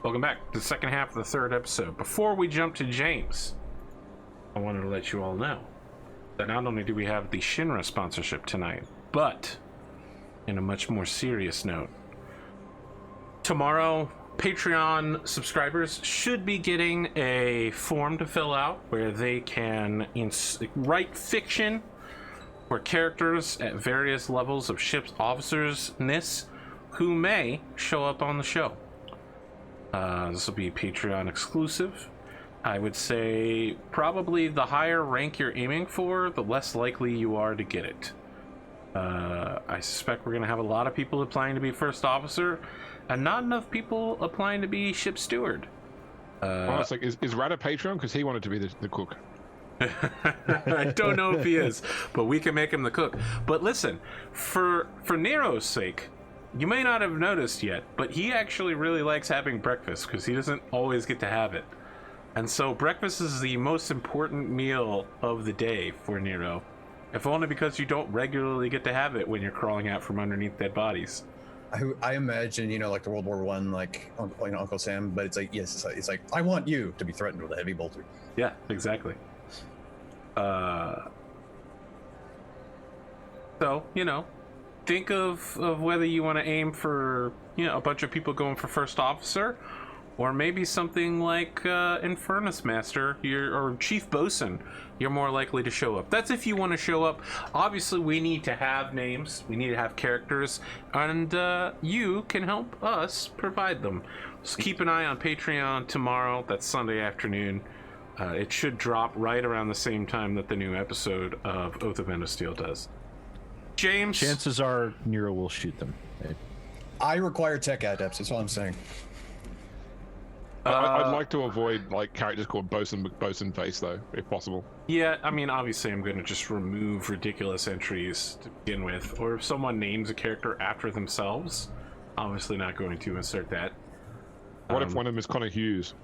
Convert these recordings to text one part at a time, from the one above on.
Welcome back to the second half of the third episode. Before we jump to James, I wanted to let you all know that not only do we have the Shinra sponsorship tonight, but in a much more serious note, tomorrow Patreon subscribers should be getting a form to fill out where they can write fiction for characters at various levels of ship's officers-ness who may show up on the show. This will be Patreon exclusive. I would say probably the higher rank you're aiming for, the less likely you are to get it. I suspect we're going to have a lot of people applying to be first officer and not enough people applying to be ship steward. It's like, is Rad a Patreon? Because he wanted to be the cook. I don't know if he is, but we can make him the cook. But listen, for Nero's sake, you may not have noticed yet, but he actually really likes having breakfast because he doesn't always get to have it. And so breakfast is the most important meal of the day for Nero, if only because you don't regularly get to have it when you're crawling out from underneath dead bodies. I imagine, like the World War I, like Uncle Sam, but it's like, yes, it's like, I want you to be threatened with a heavy bolter. Yeah, exactly. So, think of whether you want to aim for, a bunch of people going for first officer, or maybe something like Infernus Master or Chief Bosun. You're more likely to show up. That's if you want to show up. Obviously, we need to have names. We need to have characters. And you can help us provide them. So keep an eye on Patreon tomorrow. That's Sunday afternoon. It should drop right around the same time that the new episode of Oath of Men of Steel does. James? Chances are Nero will shoot them. I require tech adepts, that's all I'm saying. I'd like to avoid characters called Bosun Face though, if possible. Yeah, I mean, obviously I'm going to just remove ridiculous entries to begin with, or if someone names a character after themselves, obviously not going to insert that. What if one of them is Connor Hughes?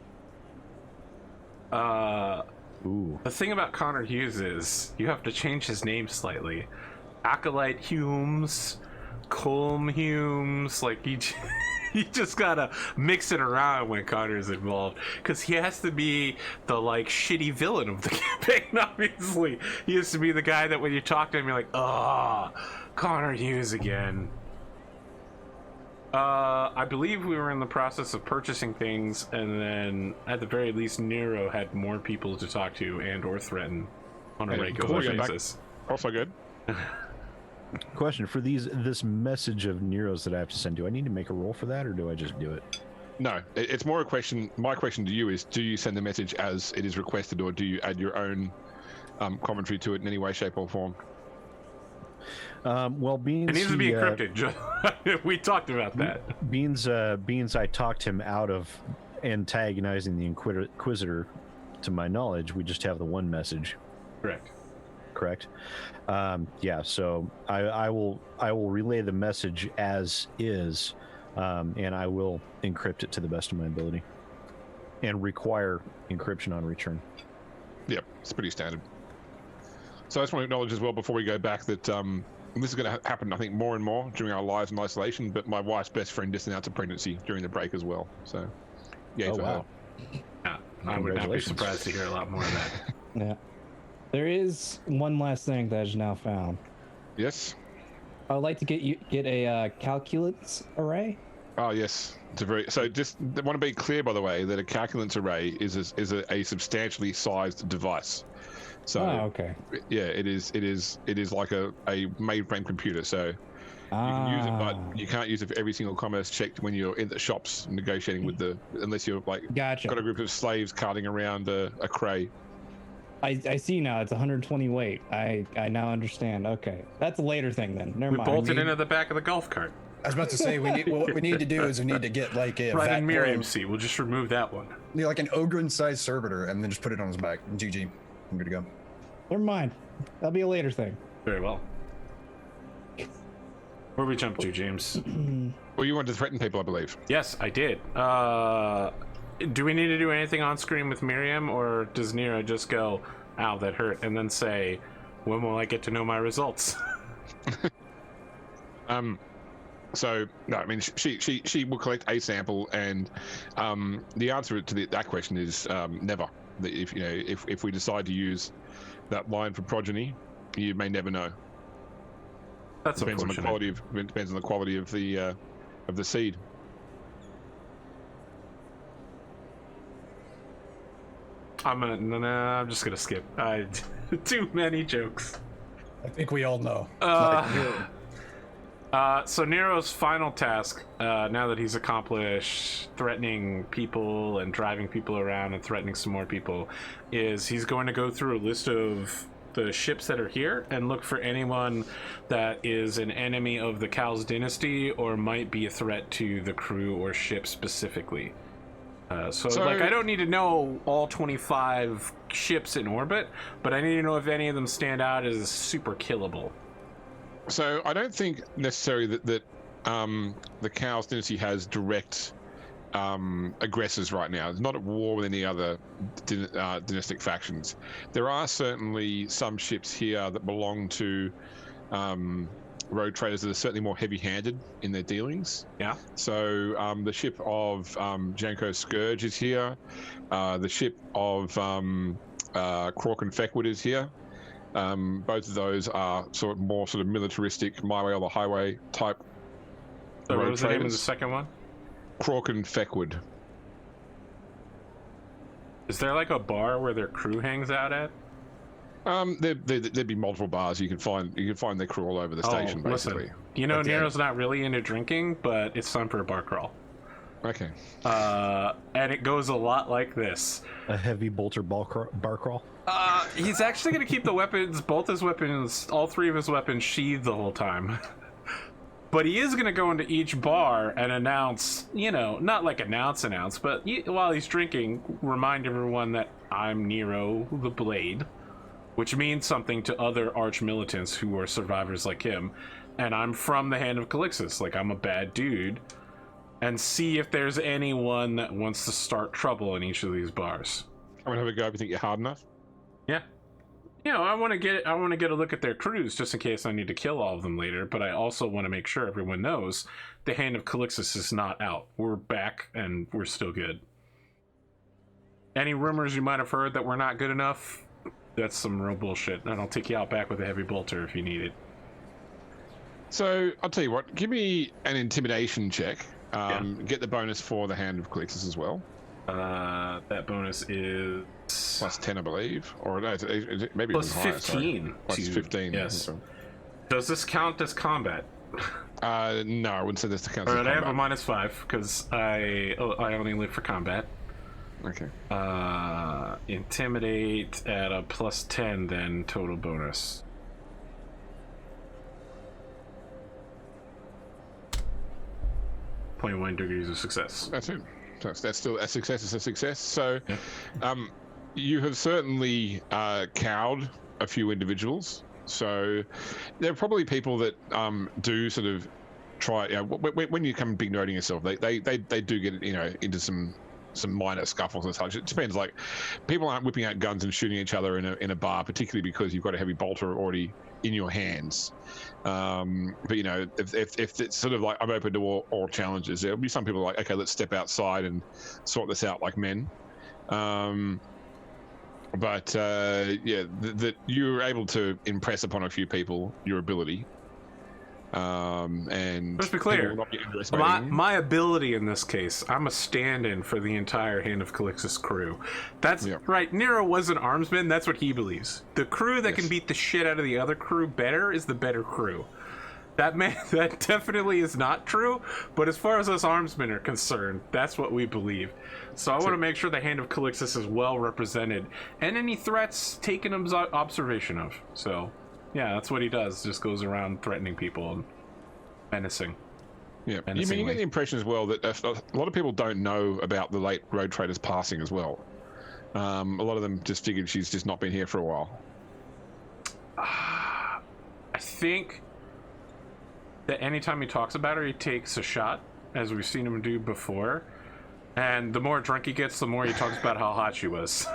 Ooh. The thing about Connor Hughes is you have to change his name slightly. Acolyte Humes, Colm Humes, you just gotta mix it around when Connor's involved, because he has to be the shitty villain of the campaign. Obviously, he has to be the guy that when you talk to him, you're like, "Oh, Connor Hughes again." I believe we were in the process of purchasing things, and then at the very least, Nero had more people to talk to and/or threaten on a regular basis. Also good. Question for this message of Nero's that I have to send. Do I need to make a roll for that, or do I just do it? No, it's more a question. My question to you is: do you send the message as it is requested, or do you add your own commentary to it in any way, shape, or form? Well, Beans, it needs to be encrypted. We talked about that. Beans, I talked him out of antagonizing the Inquisitor. To my knowledge, we just have the one message. Correct. Yeah. So I will relay the message as is, and I will encrypt it to the best of my ability, and require encryption on return. Yep, it's pretty standard. So I just want to acknowledge as well before we go back that this is going to happen, I think, more and more during our lives in isolation. But my wife's best friend just announced a pregnancy during the break as well. So, yeah, for her. Yeah, I would not be surprised to hear a lot more of that. Yeah. There is one last thing that is now found. Yes. I would like to get a calculus array. Oh yes, it's a very. So just want to be clear, by the way, that a calculus array is a substantially sized device. So okay. Yeah, it is like a mainframe computer. So you can use it, but you can't use it for every single commerce check when you're in the shops negotiating with unless you're Gotcha. got a group of slaves carting around a cray. I see now. It's 120 weight. I now understand. Okay, that's a later thing then. Never mind. We bolted into the back of the golf cart. I was about to say what we need to do is we need to get a right in Miriam's seat. We'll just remove that one. Like an Ogren-sized servitor, and then just put it on his back. GG. I'm good to go. Never mind. That'll be a later thing. Very well. Where we jump to, James? Well, you wanted to threaten people, I believe. Yes, I did. Do we need to do anything on screen with Miriam, or does Nero just go, "Ow, that hurt," and then say, "When will I get to know my results?" So no, I mean she will collect a sample, and the answer to that question is never. If we decide to use that line for progeny, you may never know. That's depends on the quality of the seed. I'm just gonna skip. Too many jokes. I think we all know. So Nero's final task, now that he's accomplished threatening people and driving people around and threatening some more people, is he's going to go through a list of the ships that are here and look for anyone that is an enemy of the Cowles dynasty or might be a threat to the crew or ship specifically. So like, I don't need to know all 25 ships in orbit, but I need to know if any of them stand out as super killable. So I don't think necessarily that the Cowles dynasty has direct aggressors right now. It's not at war with any other dynastic factions. There are certainly some ships here that belong to road traders that are certainly more heavy-handed in their dealings. Yeah. So the ship of Janko's Scourge is here. The ship of Crawkin Feckwood is here. Both of those are more militaristic, my way or the highway type. So what was the name of the second one? Crawkin Feckwood. Is there like a bar where their crew hangs out at? There'd be multiple bars. You can find their crew all over the station, basically. Listen, Nero's not really into drinking, but it's time for a bar crawl. Okay. And it goes a lot like this. A heavy bolter bar crawl? He's actually going to keep the weapons, both his weapons, all three of his weapons sheathed the whole time. But he is going to go into each bar and announce, not like announce, but while he's drinking, remind everyone that I'm Nero the Blade, which means something to other Arch-Militants who are survivors like him. And I'm from the Hand of Calixis, like I'm a bad dude. And see if there's anyone that wants to start trouble in each of these bars. I'm gonna have a go if you think you're hard enough. Yeah. I want to get a look at their crews just in case I need to kill all of them later, but I also want to make sure everyone knows the Hand of Calixis is not out. We're back and we're still good. Any rumors you might have heard that we're not good enough? That's some real bullshit, and I'll take you out back with a heavy bolter if you need it. So I'll tell you what, give me an intimidation check. Get the bonus for the Hand of Calixis as well. That bonus is plus 10, I believe, or no, maybe plus even higher, 15. Plus 15. Yes. Does this count as combat? No, I wouldn't say this to count as combat. I have a -5 because I only live for combat. Okay. Intimidate at a plus 10, then total bonus. .1 degrees of success. That's it. So that's still a success. Is a success. So, you have certainly cowed a few individuals. So, there are probably people that do sort of try. When you come big noting yourself, they do get into some minor scuffles and such. It depends. Like, people aren't whipping out guns and shooting each other in a bar, particularly because you've got a heavy bolter already in your hands. But if it's sort of like, I'm open to all challenges, there'll be some people like, okay, let's step outside and sort this out like men. That you were able to impress upon a few people your ability. And let's be clear, my ability in this case, I'm a stand-in for the entire Hand of Calixis crew. That's right. Nero was an armsman. That's what he believes. The crew that can beat the shit out of the other crew better is the better crew. That definitely is not true. But as far as us armsmen are concerned, that's what we believe. So I want to make sure the Hand of Calixis is well represented and any threats taken observation of. So. Yeah, that's what he does. Just goes around threatening people and menacing. Yeah, you get the impression as well that a lot of people don't know about the late road traders passing as well. A lot of them just figured she's just not been here for a while. I think that anytime he talks about her, he takes a shot, as we've seen him do before. And the more drunk he gets, the more he talks about how hot she was.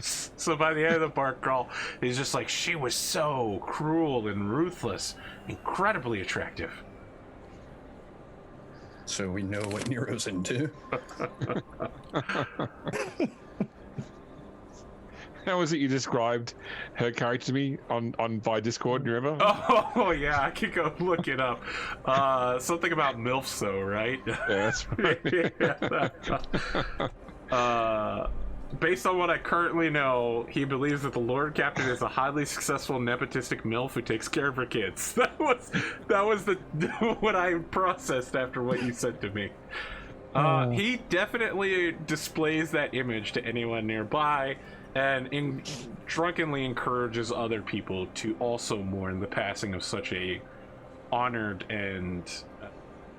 So by the end of the bar crawl, he's just like, she was so cruel and ruthless, incredibly attractive. So we know what Nero's into. How was it you described her character to me on by Discord? Do you remember? Oh yeah, I could go look it up. Something about MILFs though, right? Yeah, that's right. Based on what I currently know, he believes that the Lord Captain is a highly successful nepotistic MILF who takes care of her kids. That was the what I processed after what you said to me. He definitely displays that image to anyone nearby, and drunkenly encourages other people to also mourn the passing of such a honored and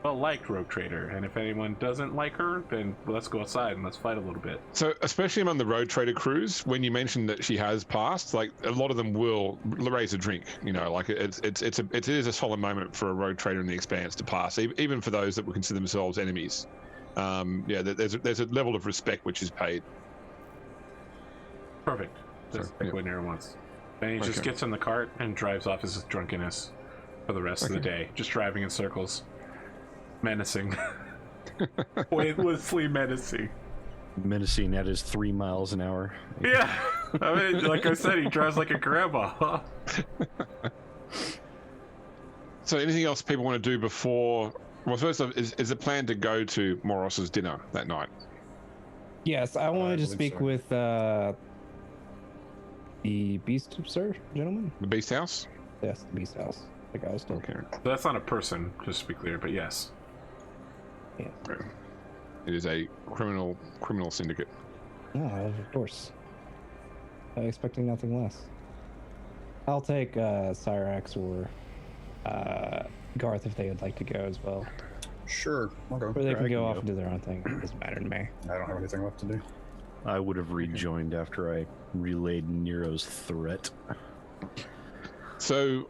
liked rogue trader. And if anyone doesn't like her, then let's go outside and let's fight a little bit. So, especially among the rogue trader crews, when you mention that she has passed, like a lot of them will raise a drink. You know, like it is a solemn moment for a rogue trader in the Expanse to pass, even for those that would consider themselves enemies. There's a level of respect which is paid. Perfect. That's what Nero wants. And he just gets in the cart and drives off his drunkenness for the rest of the day, just driving in circles. Menacing. Pointlessly menacing. Menacing at his 3 miles an hour. Yeah. I mean, like I said, he drives like a grandma. So anything else people want to do before... Well, first off, is the plan to go to Moros's dinner that night? Yes, I wanted to speak so. with the Beast, sir, gentlemen. The Beast House? Yes, the Beast House. The guy was still. Okay. That's not a person, just to be clear, but yes. Yeah. It is a criminal syndicate. Oh, of course. I'm expecting nothing less. I'll take Cyrax or Garth if they would like to go as well. Sure, I'll go. Or they I can can go off go. and do their own thing. It doesn't matter to me. I don't have anything left to do. I would have rejoined after I relayed Nero's threat. So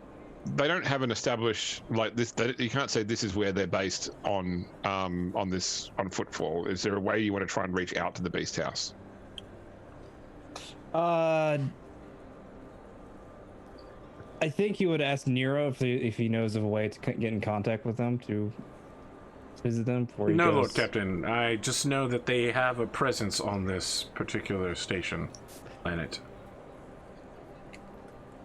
they don't have an established like this. You can't say this is where they're based on Footfall. Is there a way you want to try and reach out to the Beast House? I think he would ask Nero if he knows of a way to get in contact with them to visit them before he No, goes. Lord Captain. I just know that they have a presence on this particular planet.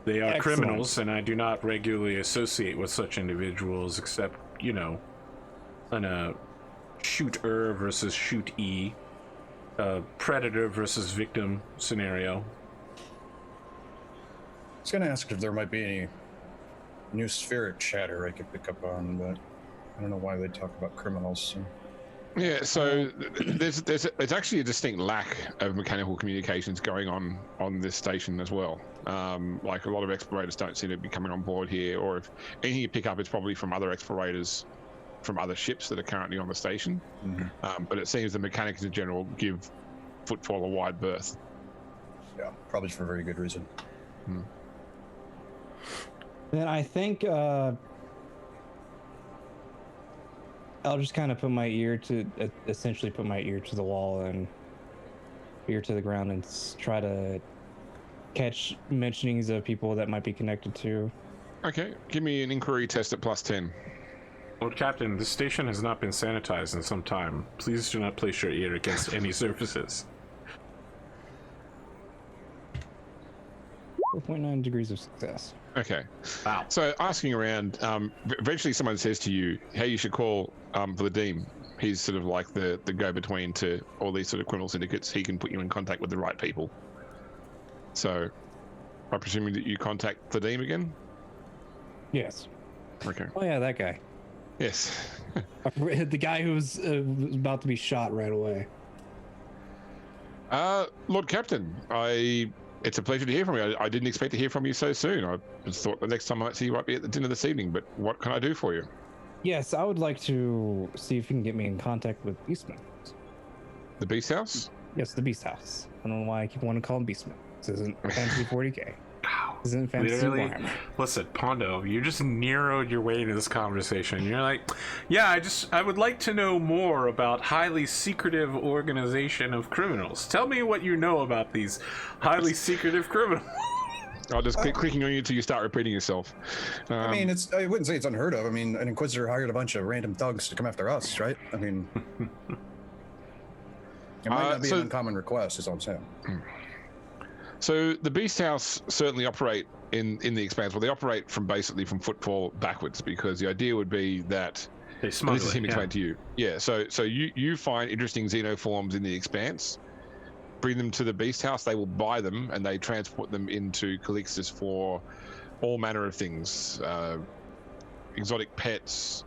They are Excellent. criminals, and I do not regularly associate with such individuals except, in a shoot-er versus shoot-e, predator versus victim scenario. I was gonna ask if there might be any new spirit chatter I could pick up on, but I don't know why they talk about criminals. So. Yeah, so there's actually a distinct lack of mechanical communications going on this station as well. Like a lot of explorators don't seem to be coming on board here, or if anything you pick up, it's probably from other explorators from other ships that are currently on the station. Mm-hmm. But it seems the Mechanicus in general give Footfall a wide berth. Yeah, probably for a very good reason. Then I think I'll just kind of essentially put my ear to the wall and ear to the ground and try to catch mentionings of people that might be connected to. Okay, give me an inquiry test at +10. Lord Captain, this station has not been sanitized in some time. Please do not place your ear against any surfaces. 4.9 degrees of success. Okay. Wow. So asking around, eventually someone says to you, hey, you should call Vladim. He's sort of like the go-between to all these sort of criminal syndicates. He can put you in contact with the right people. So I'm presuming that you contact Vladim again? Yes. Okay. Oh yeah, that guy. Yes. The guy who was about to be shot right away. Lord Captain, it's a pleasure to hear from you. I didn't expect to hear from you so soon. I just thought the next time I might see you might be at the dinner this evening, but what can I do for you? Yes, I would like to see if you can get me in contact with Beastman. The Beast House? Yes, the Beast House. I don't know why I keep wanting to call him Beastman. This isn't Fantasy 40K. Wow. Isn't fantasy Literally, Warhammer. listen, Pondo, you just narrowed your way into this conversation. You're like, yeah, I would like to know more about highly secretive organization of criminals. Tell me what you know about these highly secretive criminals. I'll just keep clicking on you until you start repeating yourself. I mean, I wouldn't say it's unheard of. I mean, an Inquisitor hired a bunch of random thugs to come after us, right? I mean, it might not be an uncommon request, is all I'm saying. So the Beast House certainly operate in the Expanse. Well, they operate from footfall backwards, because the idea would be that They smuggle this is him it, explaining to you. Yeah. So you find interesting xenoforms in the Expanse, bring them to the Beast House. They will buy them and they transport them into Calixis for all manner of things, exotic pets,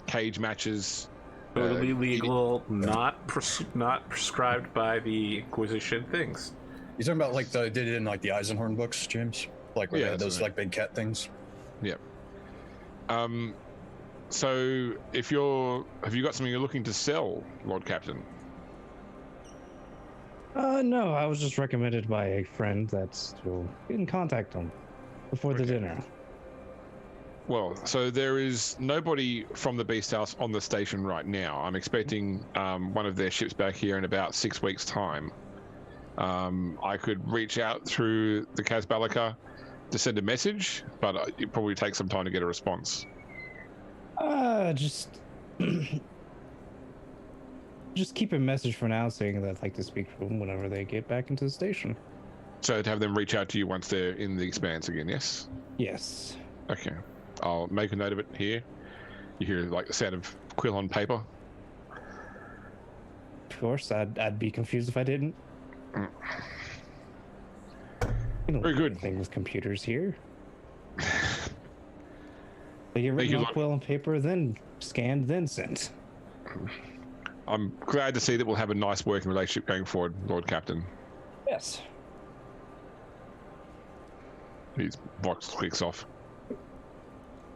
cage matches. Totally legal, not prescribed by the Inquisition things. You talking about like they did it in like the Eisenhorn books, James? Like where they had those like big cat things? Yeah. So have you got something you're looking to sell, Lord Captain? No, I was just recommended by a friend that will get in contact them before the dinner. Well, so there is nobody from the Beast House on the station right now. I'm expecting one of their ships back here in about 6 weeks' time. I could reach out through the Casbalica to send a message, but it probably takes some time to get a response. Just keep a message for now saying that I'd like to speak to them whenever they get back into the station. So to have them reach out to you once they're in the Expanse again, yes? Yes. Okay. I'll make a note of it here. You hear like the sound of quill on paper. Of course, I'd be confused if I didn't. Very good. Thing with computers here. They get written on quill and paper, then scanned, then sent. I'm glad to see that we'll have a nice working relationship going forward, Lord Captain. Yes. His box clicks off.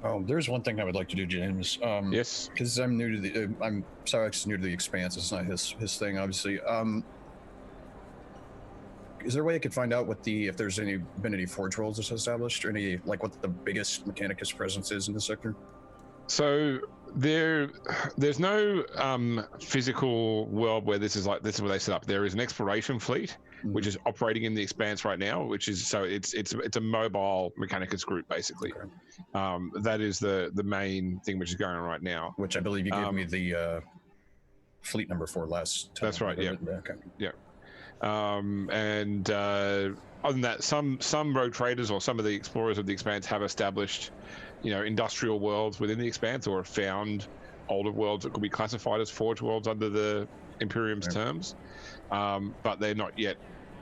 Oh, there's one thing I would like to do, James. Yes. Because I'm new to the, Cyrax is new to the Expanse. It's not his thing, obviously. Is there a way I could find out if there's been any forge worlds that's established, or what the biggest Mechanicus presence is in the sector? So there's no physical world where this is where they set up. There is an exploration fleet which is operating in the Expanse right now, which is it's a mobile Mechanicus group basically. Okay. That is the main thing which is going on right now. Which I believe you gave me the fleet number for last time. That's right. Yeah. Okay. Yeah. Other than that, some rogue traders or some of the explorers of the Expanse have established, industrial worlds within the Expanse, or have found older worlds that could be classified as forge worlds under the Imperium's terms, but they're not yet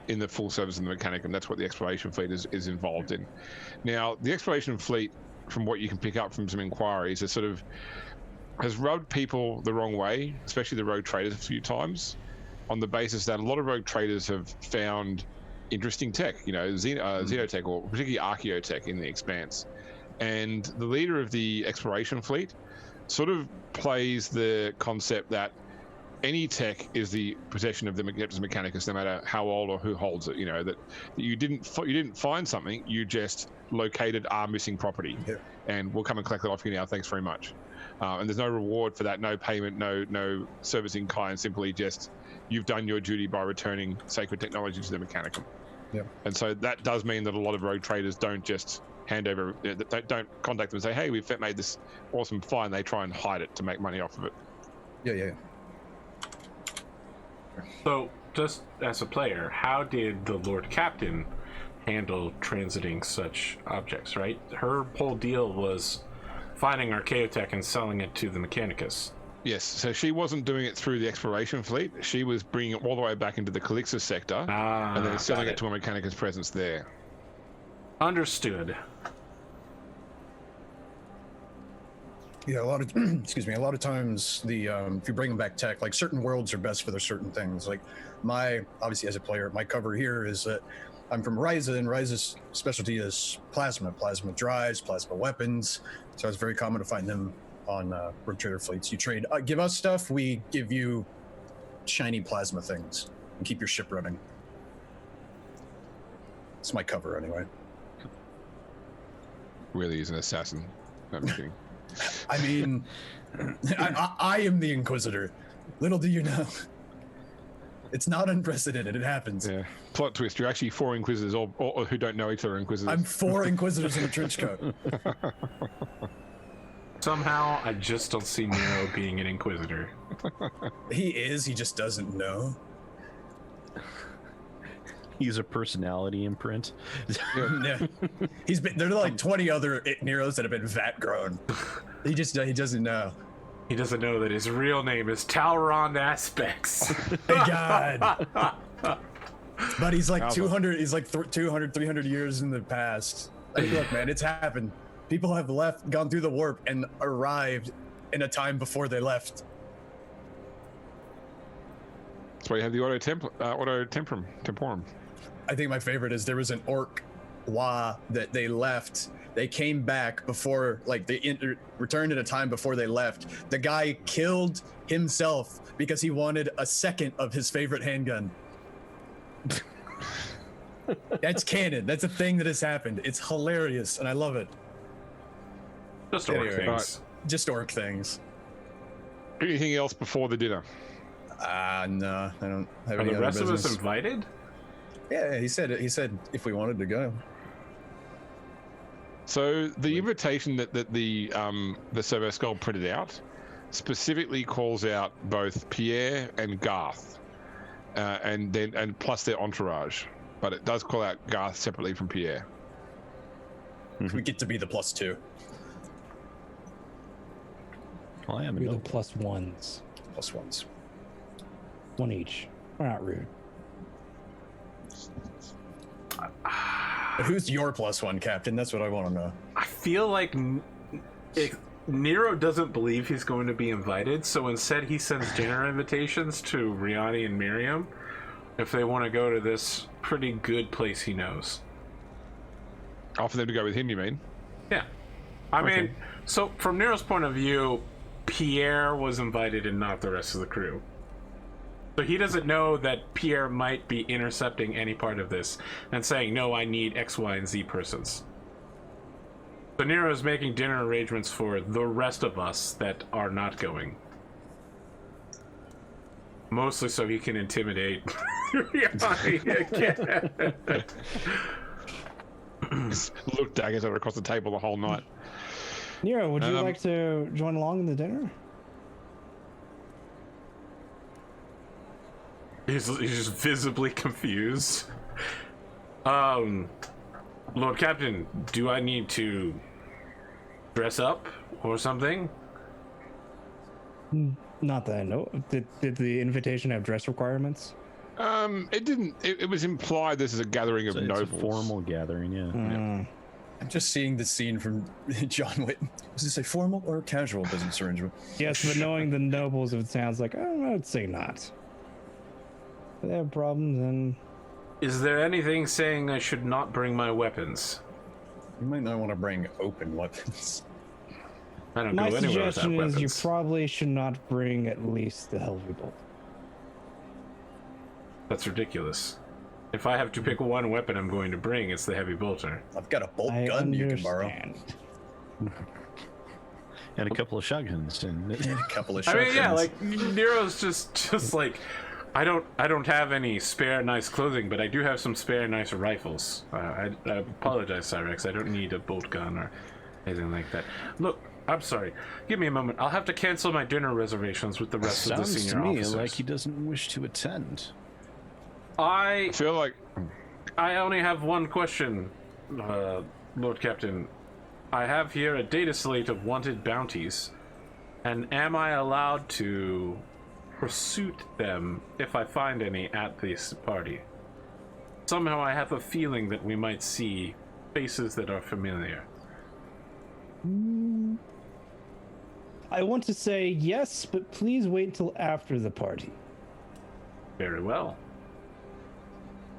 in the full service of the Mechanicum. That's what the exploration fleet is involved in. Now, the exploration fleet, from what you can pick up from some inquiries, has rubbed people the wrong way, especially the rogue traders a few times, on the basis that a lot of rogue traders have found interesting tech, xenotech, or particularly archaeotech in the Expanse. And the leader of the exploration fleet sort of plays the concept that any tech is the possession of the Mechanicus, no matter how old or who holds it. That you didn't find something, you just located our missing property, and we'll come and collect it off you now. Thanks very much. And there's no reward for that, no payment, no service in kind. Simply just you've done your duty by returning sacred technology to the Mechanicum. Yeah. And so that does mean that a lot of rogue traders don't just hand over, don't contact them and say, hey, we've made this awesome find. They try and hide it to make money off of it. Yeah. So, just as a player, how did the Lord Captain handle transiting such objects, right? Her whole deal was finding archaeotech and selling it to the Mechanicus. Yes, so she wasn't doing it through the exploration fleet. She was bringing it all the way back into the Calixis sector and then selling it to a Mechanicus presence there. Understood. Yeah, a lot of a lot of times if you bring them back tech, like certain worlds are best for their certain things. Like obviously as a player, my cover here is that I'm from Ryza, and Ryza's specialty is plasma drives, plasma weapons. So it's very common to find them on rogue trader fleets. You trade, give us stuff, we give you shiny plasma things and keep your ship running. It's my cover anyway. Really is an assassin. No, I'm kidding. I mean, I am the Inquisitor. Little do you know. It's not unprecedented. It happens. Yeah. Plot twist: you're actually 4 Inquisitors, or who don't know each other Inquisitors. I'm 4 Inquisitors in a trench coat. Somehow, I just don't see Nero being an Inquisitor. He is. He just doesn't know. He's a personality imprint. Yeah. There are like 20 other Neros that have been vat grown. He doesn't know. He doesn't know that his real name is Talron Aspects. Hey God. But he's like 200. He's like 200, 300 years in the past. Like, look, man, it's happened. People have gone through the warp, and arrived in a time before they left. That's why you have the auto temporum. I think my favorite is there was an orc that they left. They came back before, like, they returned at a time before they left. The guy killed himself because he wanted a second of his favorite handgun. That's canon. That's a thing that has happened. It's hilarious, and I love it. Just orc Anyway, things. Just orc things. Anything else before the dinner? No, I don't have Are any the other rest of us business. invited? Yeah, he said if we wanted to go. So the invitation that the Servo Skull printed out specifically calls out both Pierre and Garth, and plus their entourage, but it does call out Garth separately from Pierre. We get to be the +2. Well, I am We're the no. +1s. +1s. 1 each. We're not rude. But who's your +1, Captain? That's what I want to know. I feel like Nero doesn't believe he's going to be invited, so instead he sends dinner invitations to Riani and Miriam if they want to go to this pretty good place he knows. Oh, for them to go with him, you mean? Yeah. I mean, so from Nero's point of view, Pierre was invited and not the rest of the crew. So he doesn't know that Pierre might be intercepting any part of this and saying, no, I need X, Y, and Z persons. So Nero is making dinner arrangements for the rest of us that are not going. Mostly so he can intimidate Riani again. Just look daggers at her across the table the whole night. Nero, would you like to join along in the dinner? He's just visibly confused. Lord Captain, do I need to dress up or something? Not that I know. Did the invitation have dress requirements? It didn't. It was implied this is a gathering of It's nobles. a formal gathering, yeah. I'm just seeing the scene from John Wick. Was this a formal or casual business arrangement? Yes, but knowing the nobles, it sounds like, I'd say not. If they have problems, then Is there anything saying I should not bring my weapons? You might not want to bring open weapons. I don't my go anywhere without suggestion is you weapons. probably should not bring at least the heavy bolt. That's ridiculous. If I have to pick one weapon I'm going to bring, it's the heavy bolter. I've got a bolt I gun you can borrow. understand. And a couple of shotguns. And A couple of I shotguns. mean, yeah, like Nero's just like, I don't have any spare nice clothing, but I do have some spare nice rifles. I apologize, Cyrax. I don't need a bolt gun or anything like that. Look, I'm sorry. Give me a moment. I'll have to cancel my dinner reservations with the rest of the sounds senior to me officers. like he doesn't wish to attend. I feel like I only have one question, Lord Captain. I have here a data slate of wanted bounties, and am I allowed to pursue them if I find any at this party? Somehow I have a feeling that we might see faces that are familiar. I want to say yes, but please wait until after the party. Very well.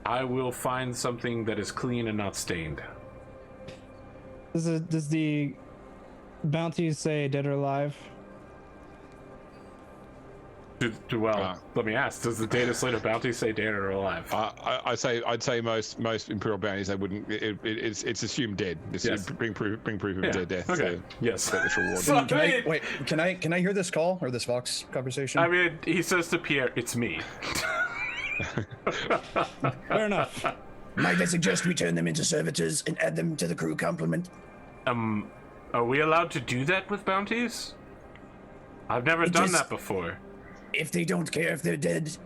I will find something that is clean and not stained. Does the bounties say dead or alive? Well, let me ask: does the data slate of bounties say dead or alive? I'd say most Imperial bounties they wouldn't. It's assumed dead. Yes. Bring proof of dead death. Okay. So Yes. that's reward. So, Can I hear this call or this Vox conversation? I mean, he says to Pierre, "It's me." Fair enough. Might I suggest we turn them into servitors and add them to the crew complement? Are we allowed to do that with bounties? I've never done that before. If they don't care if they're dead.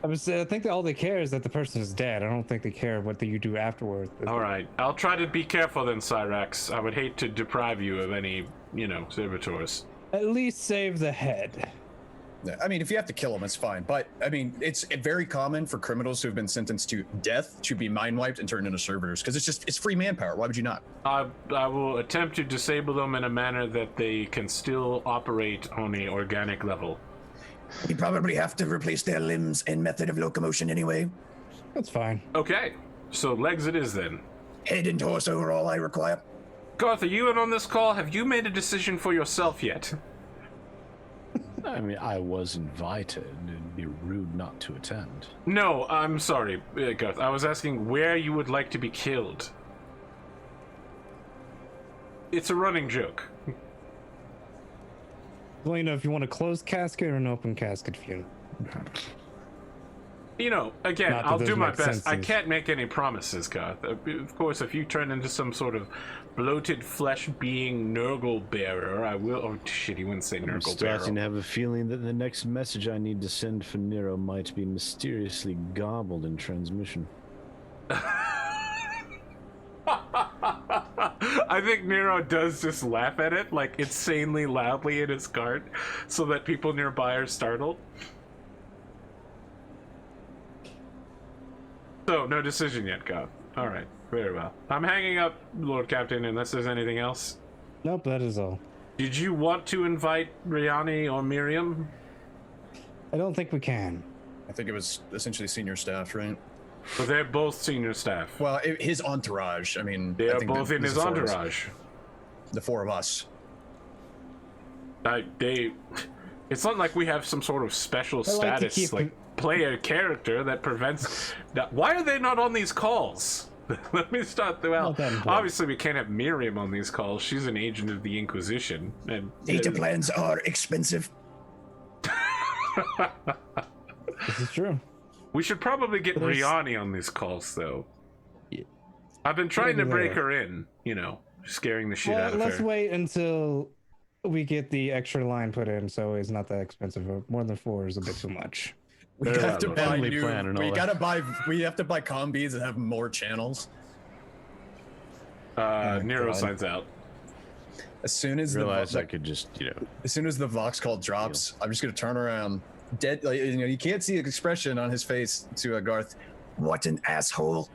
I think that all they care is that the person is dead. I don't think they care what you do afterward. All right, I'll try to be careful then, Cyrax. I would hate to deprive you of any, servitors. At least save the head. I mean, if you have to kill them, it's fine. But, I mean, it's very common for criminals who have been sentenced to death to be mind-wiped and turned into servitors, because it's free manpower. Why would you not? I will attempt to disable them in a manner that they can still operate on the organic level. We probably have to replace their limbs and method of locomotion anyway. That's fine. Okay, so legs it is then. Head and torso are all I require. Garth, are you in on this call? Have you made a decision for yourself yet? I mean, I was invited. It'd be rude not to attend. No, I'm sorry, Garth. I was asking where you would like to be killed. It's a running joke. Well, if you want a closed casket or an open casket funeral. Again, Not that I'll those do my make best. I sense. can't make any promises, Garth. Of course, if you turn into some sort of bloated flesh being Nurgle bearer, I will. Oh shit, he wouldn't say I'm Nurgle starting to bearer. have a feeling that the next message I need to send for Nero might be mysteriously garbled in transmission. I think Nero does just laugh at it, like insanely loudly in his cart, so that people nearby are startled. So, no decision yet, God. Alright, very well. I'm hanging up, Lord Captain, unless there's anything else. Nope, that is all. Did you want to invite Riani or Miriam? I don't think we can. I think it was essentially senior staff, right? Well, they're both senior staff. Well, his entourage. I mean, They I are think both in his the four of us. entourage. The four of us. It's not like we have some sort of special I like to status, keep like play a character that prevents that. Why are they not on these calls? Let me start the well. Not that important. Obviously, we can't have Miriam on these calls. She's an agent of the Inquisition, and Data plans are expensive. This is true. we should probably get There's- Riani on these calls, though. Yeah. I've been trying to Maybe break later. her in, scaring the shit Well, out of let's her. wait until we get the extra line put in, so it's not that expensive. More than 4 is a bit too much. We Very have to well. buy Family new. plan and all We that. gotta buy. We have to buy combis that have more channels. Nero God. signs out. As soon as Realize I could just, as soon as the Vox call drops, I'm just gonna turn around. Dead. Like, you can't see the expression on his face to Garth. What an asshole.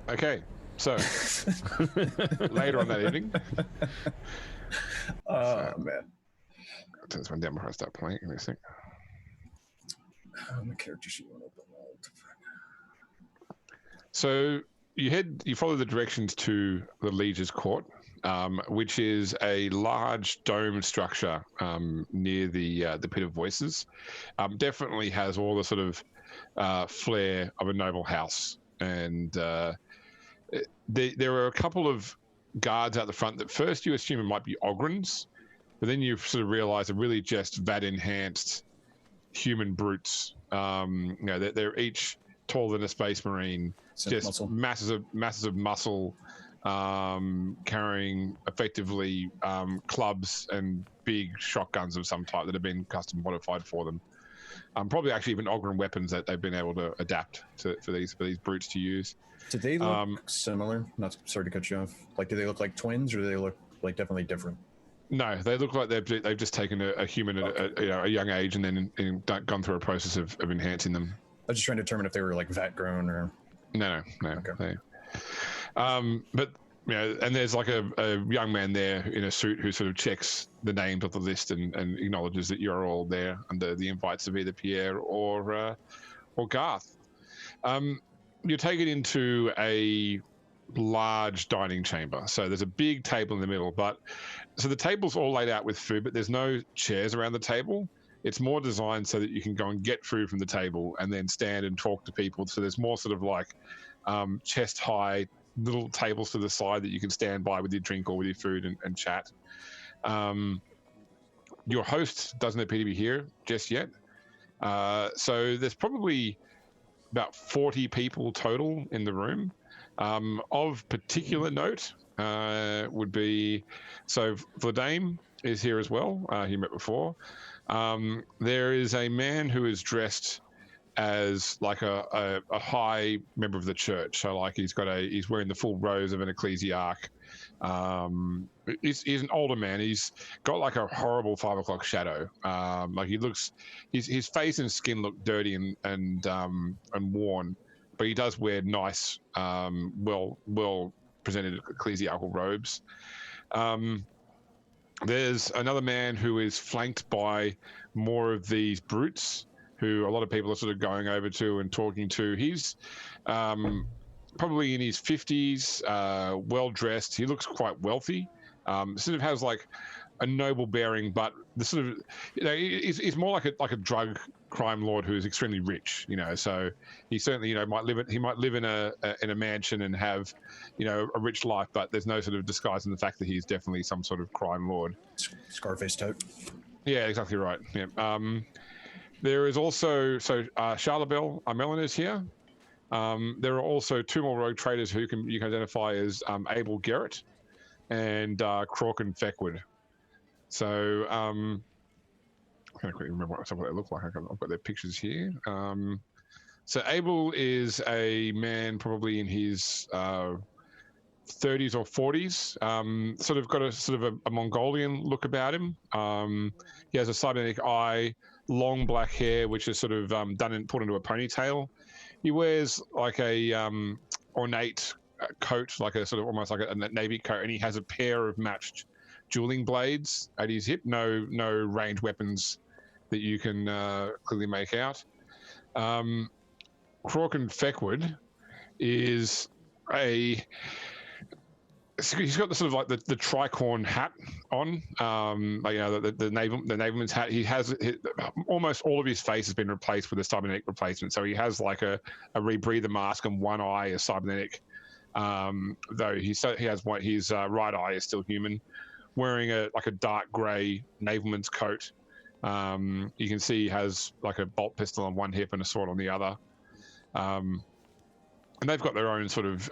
Okay, so later on that evening, Oh man. I'll turn this one down before I start playing. Give me a sec. My character sheet went open. So you follow the directions to the Liege's Court, which is a large dome structure near the Pit of Voices. Definitely has all the sort of flair of a noble house, and there are a couple of guards out the front that first you assume it might be Ogrins, but then you sort of realize they're really just VAT-enhanced human brutes. They're each taller than a space marine, just Muscle. masses of muscle, carrying effectively clubs and big shotguns of some type that have been custom modified for them. Probably actually even Ogren weapons that they've been able to adapt for these brutes to use. Do they look similar? Not sorry to cut you off. Like, do they look like twins, or do they look like definitely different? No, they look like they've just taken a human at a young age and then gone through a process of enhancing them. I was just trying to determine if they were like vat grown or. No. Okay. But and there's like a young man there in a suit who sort of checks the names of the list and acknowledges that you're all there under the invites of either Pierre or Garth. You're taken into a large dining chamber. So there's a big table in the middle, so the table's all laid out with food, but there's no chairs around the table. It's more designed so that you can go and get food from the table and then stand and talk to people. So there's more sort of like chest high little tables to the side that you can stand by with your drink or with your food and chat. Your host doesn't appear to be here just yet. So there's probably about 40 people total in the room. Of particular note would be, so Vladame is here as well. He met before. There is a man who is dressed as like a high member of the church. So like he's wearing the full robes of an ecclesiarch. He's an older man. He's got like a horrible 5 o'clock shadow. Like he looks, his face and skin look dirty and worn, but he does wear nice, well presented ecclesiarchal robes. There's another man who is flanked by more of these brutes who a lot of people are sort of going over to and talking to. He's probably in his 50s, well dressed. He looks quite wealthy. Sort of has like a noble bearing, but the sort of, he's more like a drug crime lord who is extremely rich. So he certainly might live in a mansion and have a rich life, but there's no sort of disguising the fact that he's definitely some sort of crime lord. Scarface tote. Yeah, exactly right. Yeah. There is also Charlebel Armelin is here. There are also 2 more rogue traders who you can identify as Abel Garrett and Crawkin Feckwood. So I'm trying to quickly remember what they look like. I've got their pictures here. So Abel is a man probably in his 30s or 40s. Sort of got a Mongolian look about him. He has a cybernetic eye, long black hair, which is sort of done and put into a ponytail. He wears like a ornate coat, like a sort of almost like a navy coat, and he has a pair of matched dueling blades at his hip. No ranged weapons that you can clearly make out. Crawkin Feckwood is he's got the sort of like the tricorn hat on, the navalman's hat. He has almost all of his face has been replaced with a cybernetic replacement. So he has like a rebreather mask and one eye is cybernetic. Though he has his right eye is still human. Wearing a dark grey navalman's coat. You can see he has like a bolt pistol on one hip and a sword on the other. And they've got their own sort of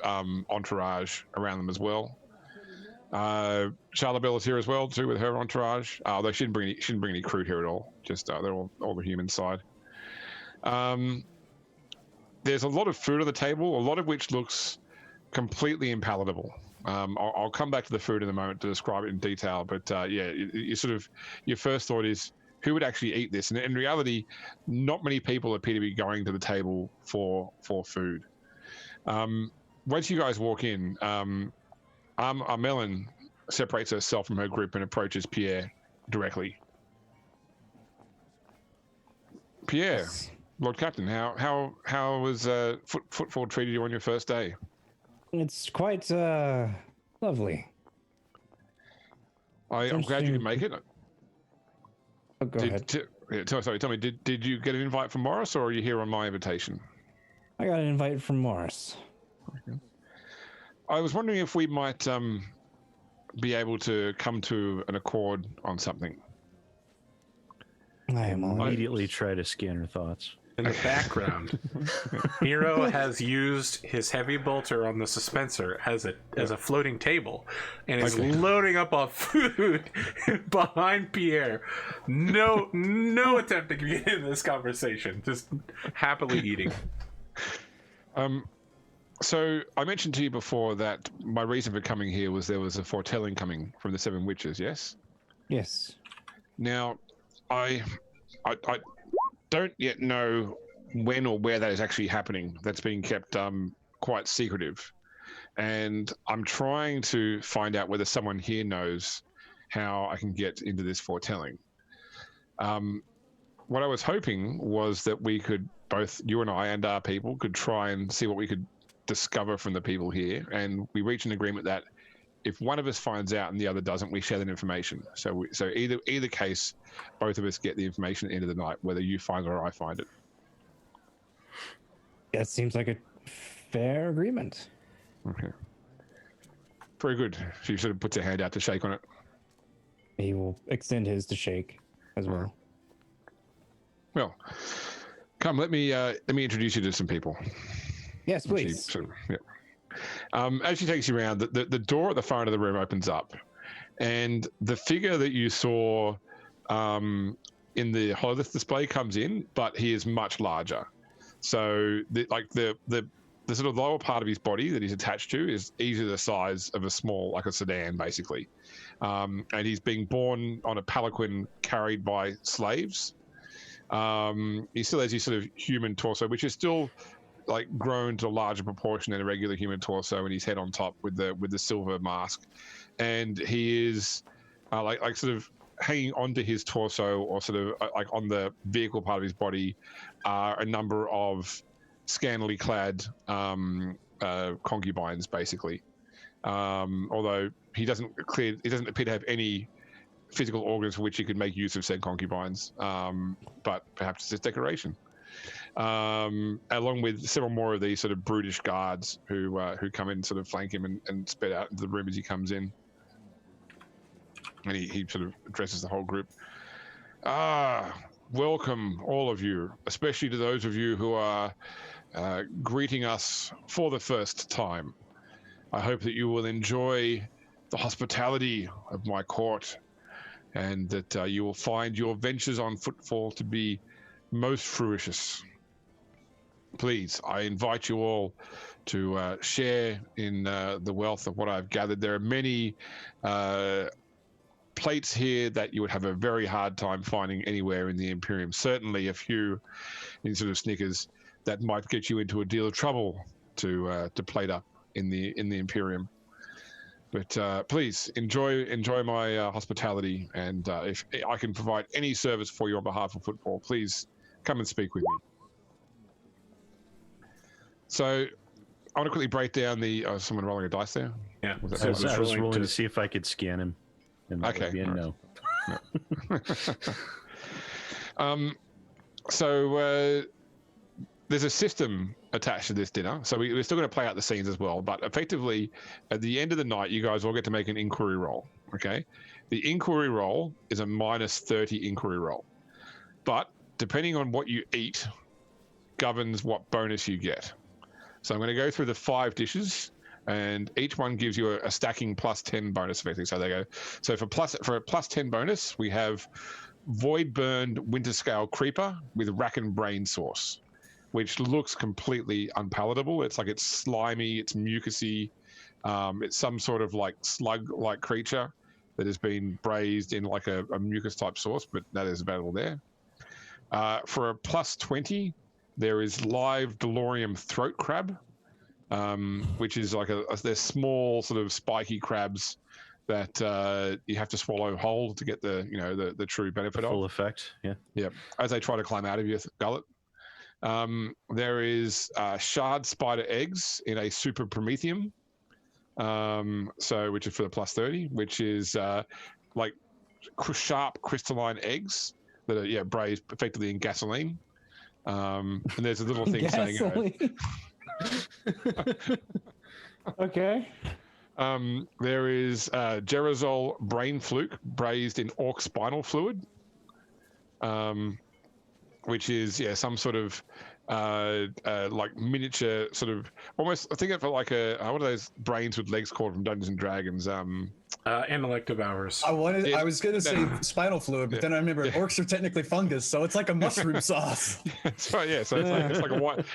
entourage around them as well. Charlebel is here as well too with her entourage. Although she didn't bring any crew here at all. Just they're all the human side. There's a lot of food on the table, a lot of which looks completely impalatable. I'll come back to the food in a moment to describe it in detail. But your first thought is, who would actually eat this? And in reality, not many people appear to be going to the table for food. Once you guys walk in, Armelin separates herself from her group and approaches Pierre directly. Pierre, Lord Captain, how was footfall treated you on your first day? It's quite lovely. I'm glad you could make it. Oh, go ahead. Tell me, did you get an invite from Morris, or are you here on my invitation? I got an invite from Morris. Okay. I was wondering if we might be able to come to an accord on something. I am all Immediately try to scan her thoughts. In the background, Nero has used his heavy bolter on the suspensor as a floating table, and is loading up on food behind Pierre. No attempt to get into this conversation. Just happily eating. So I mentioned to you before that my reason for coming here was there was a foretelling coming from the 7 witches. Yes. Yes. Now, I don't yet know when or where that is actually happening. That's being kept quite secretive. And I'm trying to find out whether someone here knows how I can get into this foretelling. What I was hoping was that we could, both you and I and our people, could try and see what we could discover from the people here, and we reach an agreement that if one of us finds out and the other doesn't, we share that information. So either case, both of us get the information at the end of the night, whether you find it or I find it. That seems like a fair agreement. Okay. Very good. She sort of puts her hand out to shake on it. He will extend his to shake as well. Well, come, let me introduce you to some people. Yes, please. As she takes you around, the door at the far end of the room opens up, and the figure that you saw in the hololith display comes in, but he is much larger. So the sort of lower part of his body that he's attached to is easily the size of a small, like a sedan, basically. And he's being borne on a palanquin carried by slaves. He still has his sort of human torso, which is still like grown to a larger proportion than a regular human torso, and his head on top with the silver mask. And he is like sort of hanging onto his torso, or sort of like on the vehicle part of his body, are a number of scantily clad concubines, basically. Although he doesn't appear to have any physical organs for which he could make use of said concubines, but perhaps it's just decoration. Along with several more of these sort of brutish guards who come in, sort of flank him and spit out into the room as he comes in. And he sort of addresses the whole group. Welcome, all of you, especially to those of you who are greeting us for the first time. I hope that you will enjoy the hospitality of my court, and that you will find your ventures on footfall to be most fruitious. Please, I invite you all to share in the wealth of what I've gathered. There are many plates here that you would have a very hard time finding anywhere in the Imperium. Certainly a few in sort of Snickers that might get you into a deal of trouble to plate up in the Imperium. But please enjoy my hospitality, and if I can provide any service for you on behalf of football, please come and speak with me. So I want to quickly break down the. Someone rolling a dice there. Yeah, I was rolling to see if I could scan him. And okay. No. So there's a system attached to this dinner, so we're still going to play out the scenes as well. But effectively, at the end of the night, you guys all get to make an inquiry roll. Okay, the inquiry roll is a -30 inquiry roll, but depending on what you eat, governs what bonus you get. So I'm going to go through the 5 dishes, and each one gives you a stacking +10 bonus effectively. So they go. So for a +10 bonus, we have void burned winter scale creeper with rack and brain sauce, which looks completely unpalatable. It's slimy, it's mucusy, it's some sort of like slug-like creature that has been braised in like a mucus type sauce, but that is available there. For a +20, there is live Delorium throat crab, which is like they're small sort of spiky crabs that you have to swallow whole to get the true benefit of. Full effect, yeah. Yep, as they try to climb out of your gullet. There is shard spider eggs in a super promethium, which is for the +30, which is like sharp crystalline eggs that are braised effectively in gasoline. And there's a little thing saying, okay. There is Gerasol brain fluke braised in orc spinal fluid, which is some sort of like miniature sort of almost. I think of it like what are those brains with legs called from Dungeons and Dragons? Intellect devours. I was gonna say spinal fluid, but then I remembered orcs are technically fungus, so it's like a mushroom sauce. So so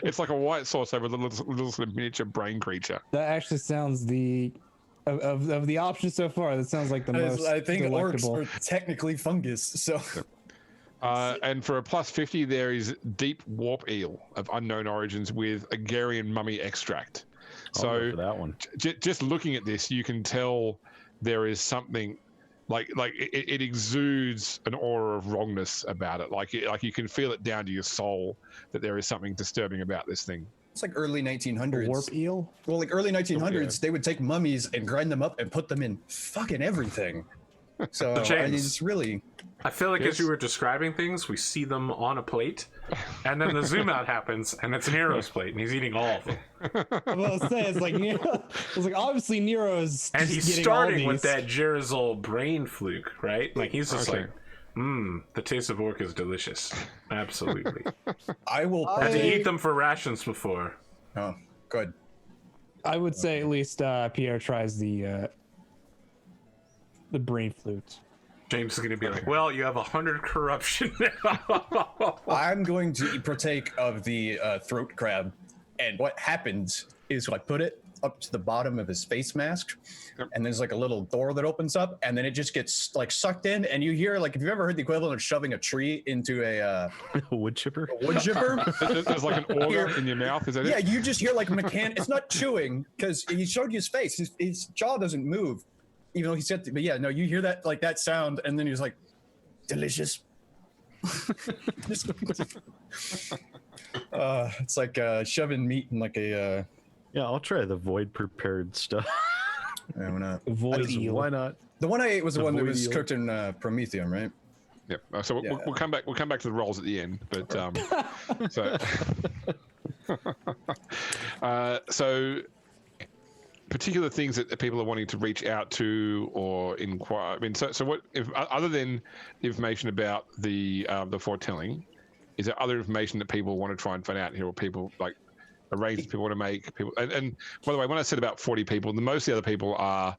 it's like a white sauce over a little sort of miniature brain creature. That actually sounds of the options so far. That sounds like the most. I think delectable. orcs are technically fungus, so. And for a +50, there is deep warp eel of unknown origins with Agarian mummy extract. I'll go for that one. Just looking at this, you can tell there is something like it exudes an aura of wrongness about it. Like you can feel it down to your soul that there is something disturbing about this thing. It's like early 1900s. Warp eel? Well, like early 1900s, yeah. they would take mummies and grind them up and put them in fucking everything. So James. it's really. I feel like Yes. as you were describing things, we see them on a plate, and then the zoom out happens, and it's Nero's plate, and he's eating all of them. I was gonna say, it's like Nero. It's like obviously Nero's And just he's getting starting all with these. that Jerizal brain fluke, right? Like he's just Okay. like, the taste of orc is delicious. Absolutely. I will. Had to partake- eat them for rations before. Oh, good. I would say at least Pierre tries the brain flute. James is going to be like, well, you have 100 corruption now. I'm going to partake of the throat crab, and what happens is I put it up to the bottom of his face mask, and there's like a little door that opens up, and then it just gets like sucked in, and you hear like, if you've ever heard the equivalent of shoving a tree into a Wood chipper. wood chipper. There's like an organ in your mouth. Is that Yeah, it? you just hear like It's not chewing because he showed you his face. His jaw doesn't move, even though he said. But yeah, no, you hear that like that sound, and then he was like, "Delicious." It's like shoving meat in like a. Yeah, I'll try the void prepared stuff. I don't know. Void eel. Why not? The one I ate was the one that void was eel. cooked in Prometheum, right? Yep. So Yeah. we'll come back. We'll come back to the rolls at the end. But so so particular things that people are wanting to reach out to or inquire. I mean, so what if other than information about the foretelling, is there other information that people want to try and find out here, or people like arrangements people want to make? People and by the way, when I said about 40 people, most of the other people are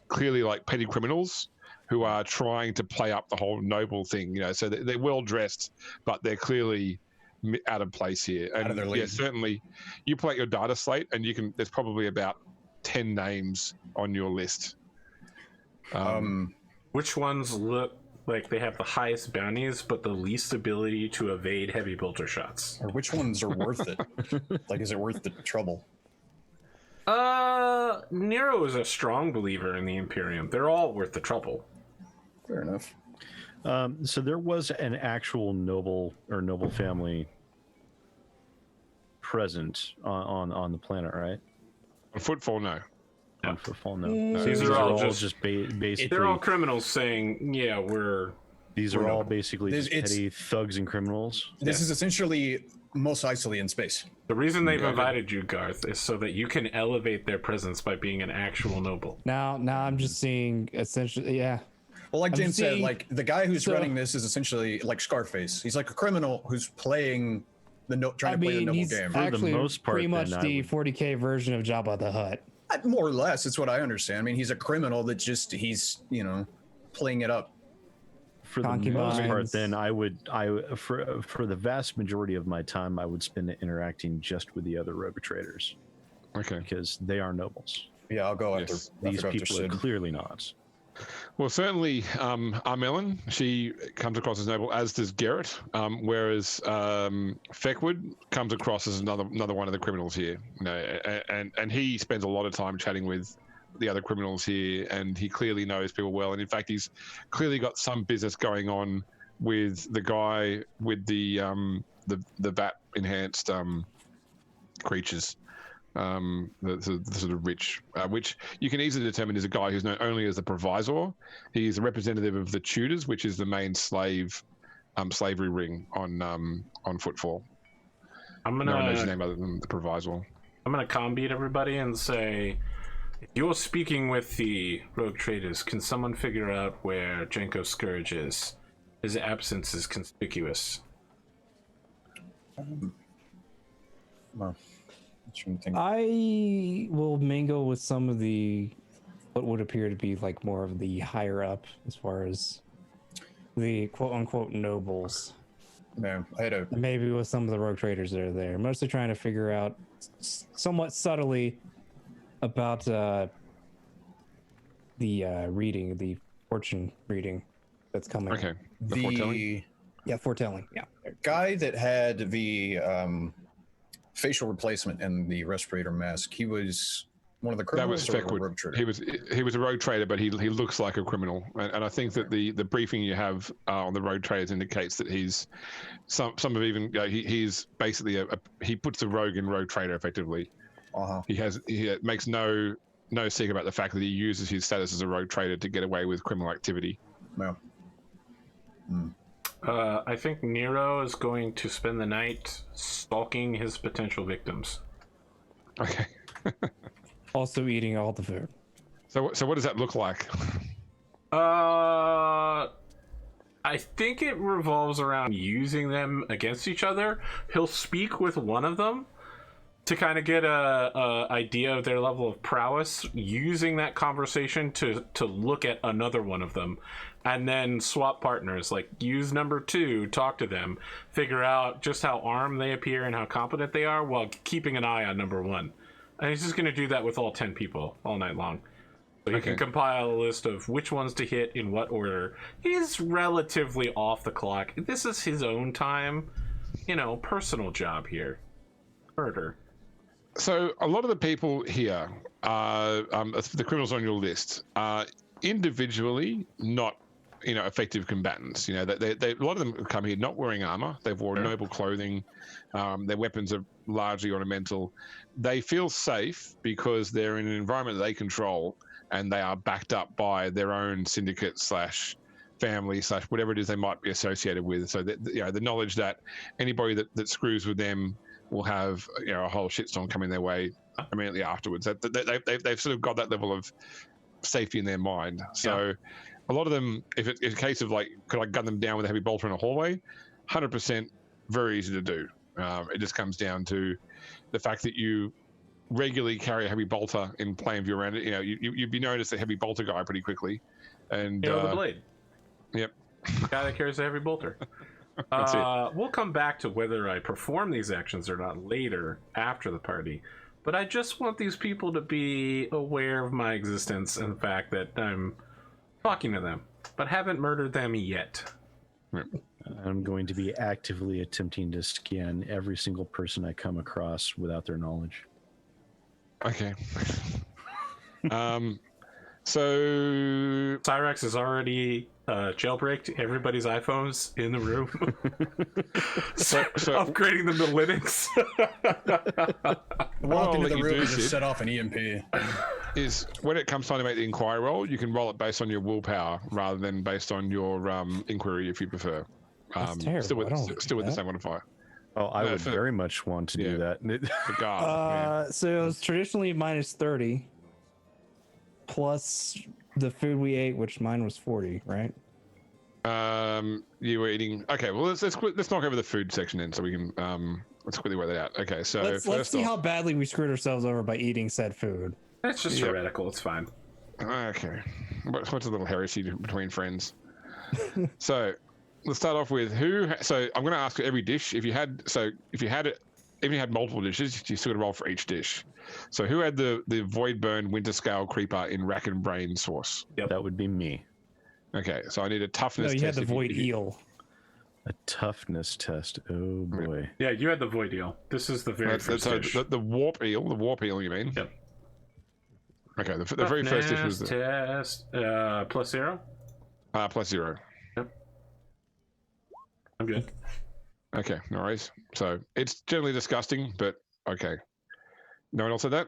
clearly like petty criminals who are trying to play up the whole noble thing, you know. So they're well dressed, but they're clearly out of place here. And Out of their league. yeah, certainly, you pull out your data slate, and you can. There's probably about 10 names on your list. Which ones look like they have the highest bounties, but the least ability to evade heavy bolter shots? Or which ones are worth it? Like, is it worth the trouble? Nero is a strong believer in the Imperium. They're all worth the trouble. Fair enough. So there was an actual noble family present on the planet, right? On Footfall, no. On Footfall, no. These are all just basically. they're all criminals saying, yeah, These are all basically This- just petty thugs and criminals. This is essentially Mos Eisley in space. the reason they've invited you, Garth, is so that you can elevate their presence by being an actual noble. Now I'm just seeing essentially, yeah. Well, like I'm James said, seeing- like the guy who's so- running this is essentially like Scarface. He's like a criminal who's playing trying to play the noble he's game. For the actually most part, pretty much then, I the would- 40K version of Jabba the Hutt. More or less, it's what I understand. I mean, he's a criminal that he's playing it up. For the most Concubines. part, then for the vast majority of my time, I would spend it interacting just with the other rogue traders Okay. because they are nobles. Yeah, I'll go after. Yes. I'll These go after people are Sid. clearly not. Well, certainly, Armelin, she comes across as noble, as does Garrett. Whereas Feckwood comes across as another one of the criminals here. You know, and he spends a lot of time chatting with the other criminals here, and he clearly knows people well. And in fact, he's clearly got some business going on with the guy with the VAT enhanced creatures. The sort of rich, which you can easily determine is a guy who's known only as the provisor. He's a representative of the Tudors, which is the main slavery ring on Footfall. I'm No one knows his gonna name other than the provisor. combeat everybody and say, if you're speaking with the rogue traders, can someone figure out where Jenko Scourge is? His absence is conspicuous. Well, I'm trying to think. I will mingle with some of what would appear to be like more of the higher up as far as the quote unquote nobles. Man, I had a Maybe with some of the rogue traders that are there. Mostly trying to figure out somewhat subtly about the reading, the fortune reading that's coming. Okay. The foretelling? Yeah, foretelling. Yeah. guy that had the facial replacement and the respirator mask. He was One of the That criminals was or a Feckwood. rogue trader? He was a rogue trader, but he looks like a criminal, and I think that the briefing you have on the rogue traders indicates that he's some of even he's basically he puts the rogue in rogue trader effectively. Uh-huh. He makes no secret about the fact that he uses his status as a rogue trader to get away with criminal activity. No. I think Nero is going to spend the night stalking his potential victims. Okay. Also eating all the food. So what does that look like? I think it revolves around using them against each other. He'll speak with one of them to kind of get a idea of their level of prowess, using that conversation to look at another one of them, and then swap partners. Like, use number 2, talk to them, figure out just how armed they appear and how competent they are, while keeping an eye on number 1. And he's just going to do that with all 10 people all night long. So he can compile a list of which ones to hit in what order. He's relatively off the clock. This is his own time, personal job here. Murder. So a lot of the people here, the criminals on your list, are individually not, effective combatants. They a lot of them come here not wearing armor. They've worn noble clothing. Their weapons are largely ornamental. They feel safe because they're in an environment that they control, and they are backed up by their own syndicate / family / whatever it is they might be associated with. So that, the knowledge that anybody that screws with them will have a whole shitstorm coming their way immediately afterwards. They've sort of got that level of safety in their mind. So a lot of them, if it's a case of like, could I gun them down with a heavy bolter in a hallway? 100% very easy to do. It just comes down to the fact that you regularly carry a heavy bolter in plain view around it. You'd be known as the heavy bolter guy pretty quickly. And the blade. Yep. Guy that carries a heavy bolter. That's it. We'll come back to whether I perform these actions or not later after the party, but I just want these people to be aware of my existence and the fact that I'm talking to them, but haven't murdered them yet. Yep. I'm going to be actively attempting to scan every single person I come across without their knowledge. Okay. So Cyrax is already jailbreaked everybody's iPhones in the room. so upgrading them to Linux. Walk into the room and Sid, just set off an EMP. is when it comes time to make the inquiry roll, you can roll it based on your willpower rather than based on your inquiry, if you prefer. That's terrible. Still with the same modifier. Oh, I would very much want to do that. For Garth, So it was traditionally minus 30, plus the food we ate, which mine was 40, right? You were eating. Okay, well let's knock over the food section then, so we can let's quickly work that out. Okay, so let's see how badly we screwed ourselves over by eating said food. That's just heretical. It's fine. Okay, what's a little heresy between friends? So let's start off with who. So I'm going to ask every dish. If you had multiple dishes, you still got to roll for each dish. So who had the void burn winter scale creeper in rack and brain sauce? Yep. That would be me. Okay, so I need a toughness No, test. you had the void eel. A toughness test. Oh boy. Yeah, you had the void eel. This is the very first dish. The warp eel. The warp eel, you mean? Yep. Okay, the very first dish was the test plus 0. plus 0. Yep. I'm good. Okay, no worries. So it's generally disgusting, but okay. No one else said that?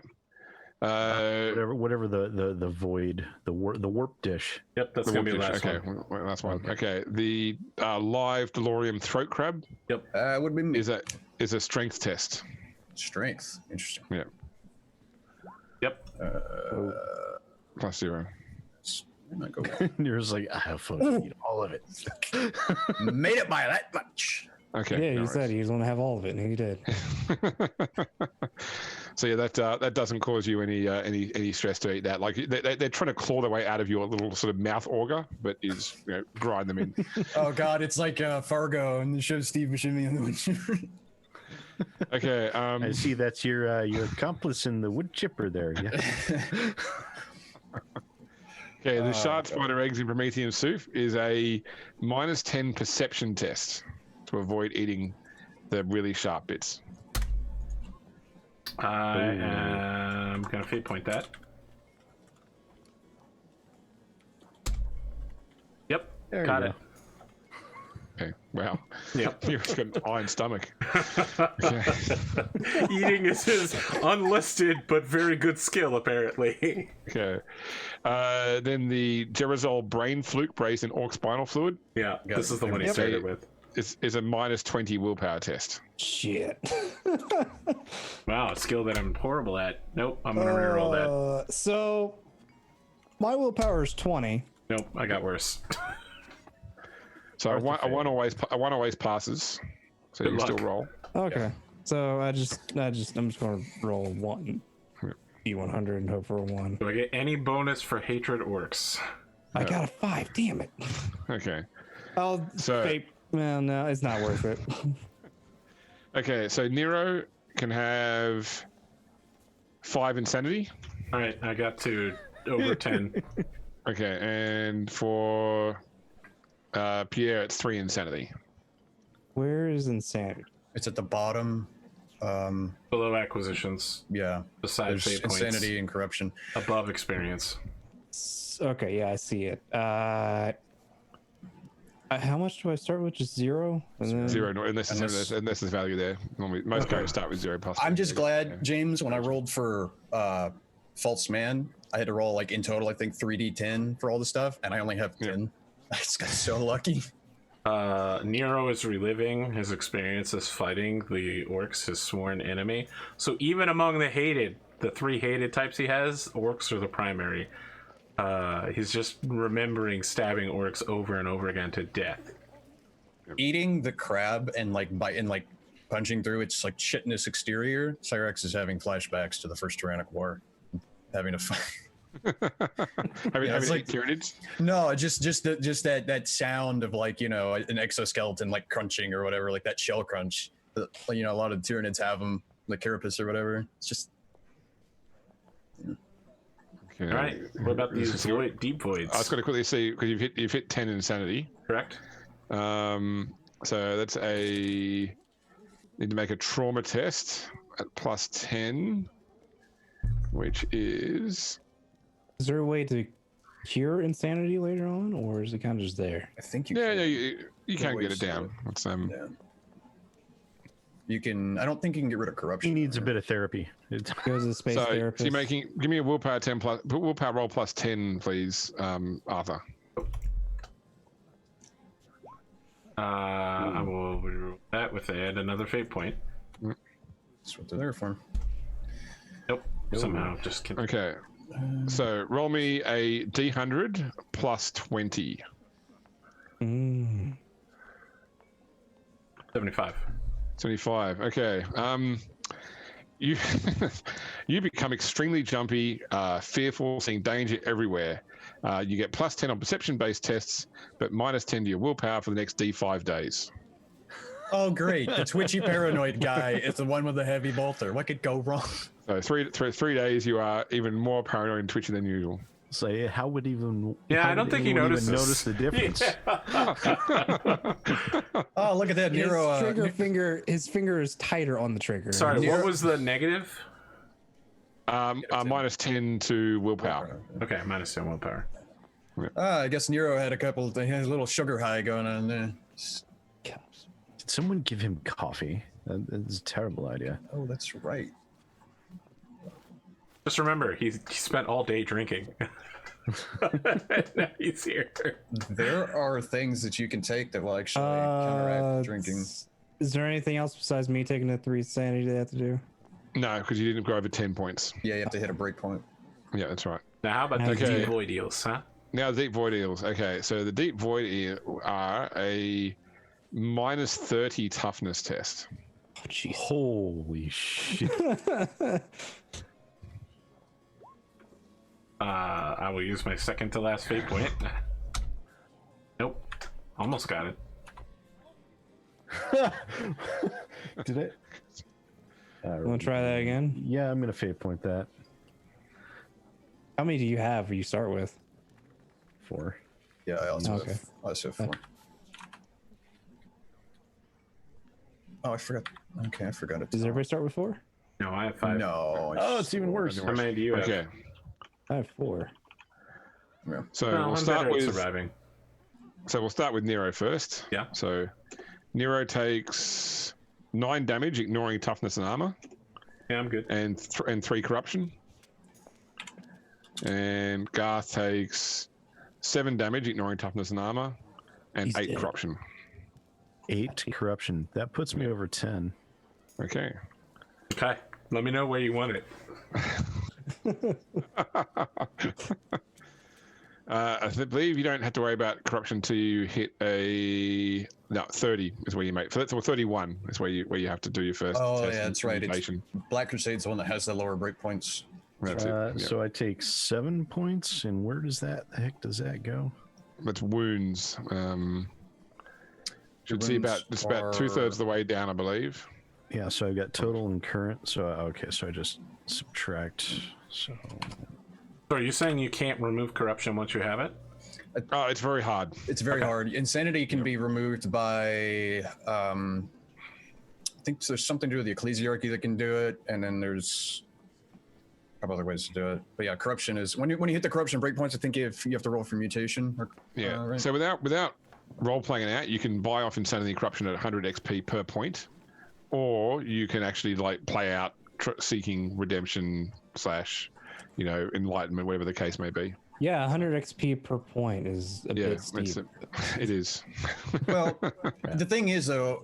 Whatever the void, the warp dish. Yep, that's gonna be the last okay, one. Well, last one. Okay, the live delirium throat crab. Yep. Would be me. Is a strength test. Strength. Interesting. Yeah. Yep. Plus 0. Not go You're just like, I have fun. Eat all of it. Made it by that much. Okay. Yeah, no he said he was going to have all of it, and he did. So yeah, that doesn't cause you any stress to eat that. Like they're trying to claw their way out of your little sort of mouth auger, but is grind them in. Oh God, it's like Fargo and the show Steve Buscemi and the Okay. I see that's your accomplice in the wood chipper there. Yeah. Okay, the shard spider eggs in Promethean soup is a -10 perception test to avoid eating the really sharp bits. I am gonna fate point that. Yep, There you got go. it. Okay. Wow. Yep. You've got an iron stomach. Okay. Eating is his unlisted but very good skill, apparently. Okay. Then the Gerazol Brain Fluke Brace and Orc Spinal Fluid Yeah, this is the one he Yep. started with. is a minus 20 willpower test. Shit. Wow, a skill that I'm horrible at. Nope, I'm gonna reroll that. So, my willpower is 20. Nope, I got worse. So a one always passes. So Good you can luck. still roll. Okay. So I'm just going to roll one D100 and hope for a 1. Do I get any bonus for hatred orcs? I got a 5. Damn it. Okay. I'll So- fake. Well, no, it's not worth it. Okay, so Nero can have 5 insanity. All right, I got to over 10. Okay, and for Pierre, it's 3 insanity. Where is insanity? It's at the bottom. Below acquisitions, Yeah. beside There's fate points, insanity and corruption. above experience. Okay, yeah, I see it. How much do I start with? Just 0? And then... 0, unless there's value there. Normally, most characters start with 0 plus. I'm just glad, James, when I rolled for False Man, I had to roll like in total, I think 3d10 for all the stuff, and I only have 10. I just got so lucky. Nero is reliving his experiences fighting the orcs, his sworn enemy. So even among the 3 hated types he has, orcs are the primary. He's just remembering stabbing orcs over and over again to death. Eating the crab and punching through its like chitinous exterior, Cyrax is having flashbacks to the first Tyrannic War, having to fight. having it's like- Tyranids? No, just that sound of like, you know, an exoskeleton like crunching or whatever, like that shell crunch. You know, a lot of Tyranids have them, like carapace or whatever. It's just Okay. All right, what about these deep voids? I was going to quickly see because you've hit 10 insanity. Correct? So that's need to make a trauma test at plus 10, which is Is there a way to cure insanity later on, or is it kind of just there? I think you yeah, can. you can get ways it down. It's Yeah. You can. I don't think you can get rid of He corruption. needs a bit of therapy. It's, Goes to space so therapist. you're making. Give me a willpower 10 plus willpower roll plus 10, please, Arthur. I will reroll that with add another fate point. That's what they're there for. Nope. Somehow just can. Okay. So roll me a D100 plus 20. 75. 75. Okay. You you become extremely jumpy, fearful, seeing danger everywhere. You get plus 10 on perception-based tests, but minus 10 to your willpower for the next D5 days. Oh, great! The twitchy paranoid guy is the one with the heavy bolter. What could go wrong? So three days, you are even more paranoid and twitchy than usual. say, how would even? Yeah, how I don't would think he anyone notices. even notice the difference. Oh, look at that, Nero. His trigger finger, his finger is tighter on the trigger. Sorry, Nero- what was the negative? Minus 10 to willpower. Okay, minus 10 willpower. I guess Nero had he had a little sugar high going on there. Did someone give him coffee? That's a terrible idea. Oh, that's right. Just remember, he spent all day drinking. Now he's here. There are things that you can take that will actually counteract drinking. Is there anything else besides me taking the 3 sanity they have to do? No, because you didn't go over 10 points. Yeah, you have to hit a break point. Yeah, that's right. Now, how about the Okay. deep void eels, huh? Now, the deep void eels. Okay, so the deep void eel are a minus 30 toughness test. Oh, jeez. Holy shit! I will use my second to last fate point. Nope. Almost got it. Did it? Want to try that again? Yeah, I'm gonna fate point that. How many do you have? You start with 4. Yeah, I also Okay. have 4. Oh, I forgot. Okay, I forgot it. Does everybody start with 4? No, I have 5. No. Oh, it's even worse. How many do you have? Okay, I have 4. Yeah. so No, we'll I'm start better at with surviving. Nero first. Yeah. So Nero takes 9 damage, ignoring toughness and armor, Yeah, I'm good. and 3 corruption. And Garth takes 7 damage, ignoring toughness and armor, and He's 8 dead. corruption. 8 corruption. That puts me over 10. Okay. Okay. Let me know where you want it. I believe you don't have to worry about corruption till you hit a 30 is where you make. So that's 31 is where you have to do your first. Oh, test yeah, and that's right. It's mutation. Black Crusade's the one that has the lower breakpoints. That's it. Yeah. So I take 7 points, and where does the heck does that go? That's wounds. Should see Wounds about about are- 2/3 of the way down, I believe. Yeah, so I've got total and current. So okay, so I just subtract. So So are you saying you can't remove corruption once you have it? Oh, it's very hard. It's very hard. Insanity can be removed by, I think there's something to do with the ecclesiarchy that can do it, and then there's a couple other ways to do it. But yeah, corruption is when you hit the corruption breakpoints. I think if you have to roll for mutation. Or, Yeah. right? So without role playing it out, you can buy off insanity and corruption at 100 XP per point, or you can actually like play out seeking redemption / enlightenment, whatever the case may be. Yeah, 100 XP per point is a bit steep. It is. Well, the thing is though,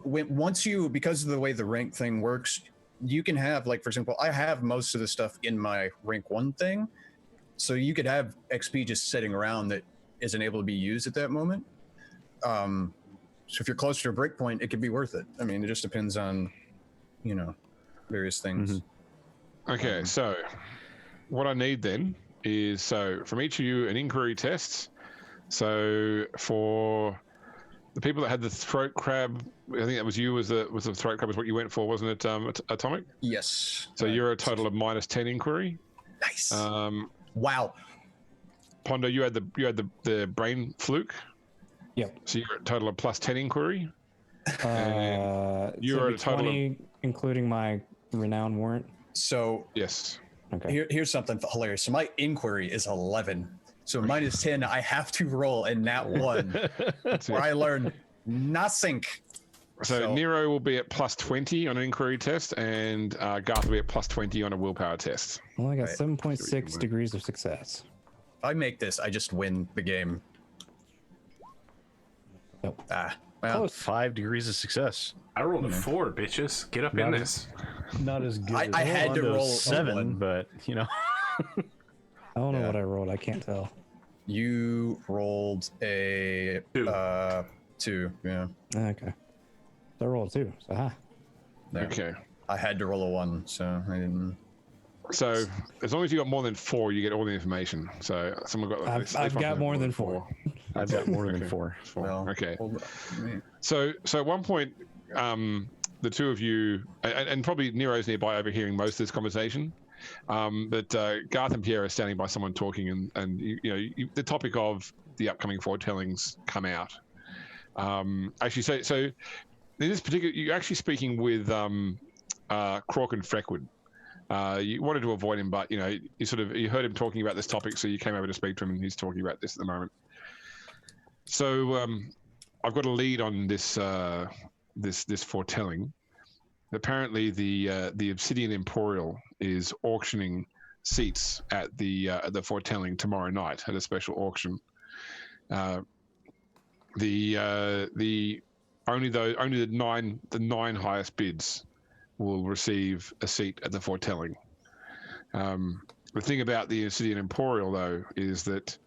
because of the way the rank thing works, you can have, like, for example, I have most of the stuff in my rank 1 thing, so you could have XP just sitting around that isn't able to be used at that moment. So if you're closer to a breakpoint, it could be worth it. I mean, it just depends on, various things. Okay, so what I need then is, from each of you, an inquiry test. So for the people that had the throat crab, I think that was you. Was the throat crab is what you went for, wasn't it, Atomic? Yes. So you're a total of -10 inquiry. Nice. Um, Wow. Pondo, you had the brain fluke. Yep. So you're a total of +10 inquiry. You so are it'd a be total of- 20, including my renowned warrant. So Yes. Okay. here's something hilarious. So my inquiry is 11. So -10, I have to roll in that one where I learn nothing. So Nero will be at +20 on an inquiry test, and Garth will be at +20 on a willpower test. Well, I got Right. 7.6 degrees of success. If I make this, I just win the game. Nope. Well, 5 degrees of success. I rolled a 4, bitches. Get up in Not this. Not as good. I as had to Rondo's roll a 7, 1. but I don't know Yeah. what I rolled. I can't tell. you rolled a 2. 2. Yeah. Okay. So I rolled 2. So There. Okay. I had to roll a 1, so I didn't. So as long as you got more than 4, you get all the information. So someone got. I've got more than 4. I've got more than Okay. 4. 4. Well, Okay. hold on. So at one point, the two of you, and probably Nero's nearby overhearing most of this conversation, but Garth and Pierre are standing by someone talking, and the topic of the upcoming foretellings come out. Actually, so in this particular, you're actually speaking with Croc and Freckwood. You wanted to avoid him, but you heard him talking about this topic, so you came over to speak to him, and he's talking about this at the moment. So I've got a lead on this this foretelling. Apparently, the Obsidian Emporial is auctioning seats at the foretelling tomorrow night at a special auction. The only the nine highest bids will receive a seat at the foretelling. The thing about the Obsidian Emporial, though, is that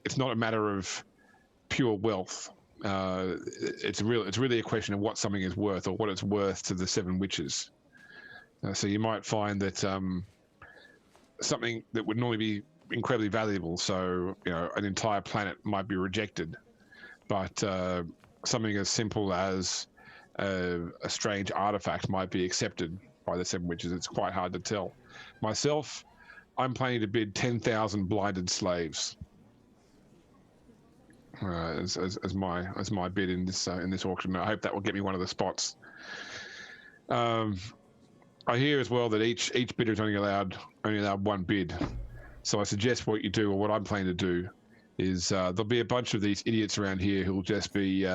it's not a matter of pure wealth. It's really a question of what something is worth, or what it's worth to the 7 witches. So you might find that something that would normally be incredibly valuable, so an entire planet might be rejected, but something as simple as a strange artifact might be accepted by the 7 witches. It's quite hard to tell. Myself, I'm planning to bid 10,000 blinded slaves as my bid in this auction. I hope that will get me one of the spots. I hear as well that each bidder is only allowed one bid. So I suggest what you do, or what I'm planning to do, is there'll be a bunch of these idiots around here who'll just be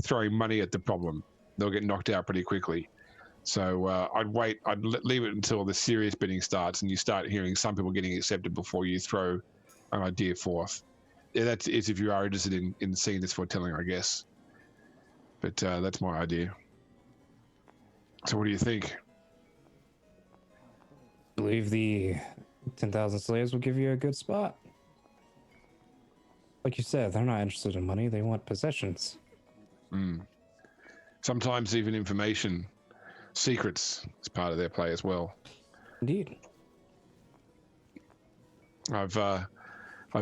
throwing money at the problem. They'll get knocked out pretty quickly. So I'd leave it until the serious bidding starts and you start hearing some people getting accepted before you throw an idea forth. Yeah, that's if you are interested in seeing this foretelling, I guess. But that's my idea. So what do you think? I believe the 10,000 slaves will give you a good spot. Like you said, they're not interested in money, they want possessions. Sometimes even information, secrets is part of their play as well. Indeed. I've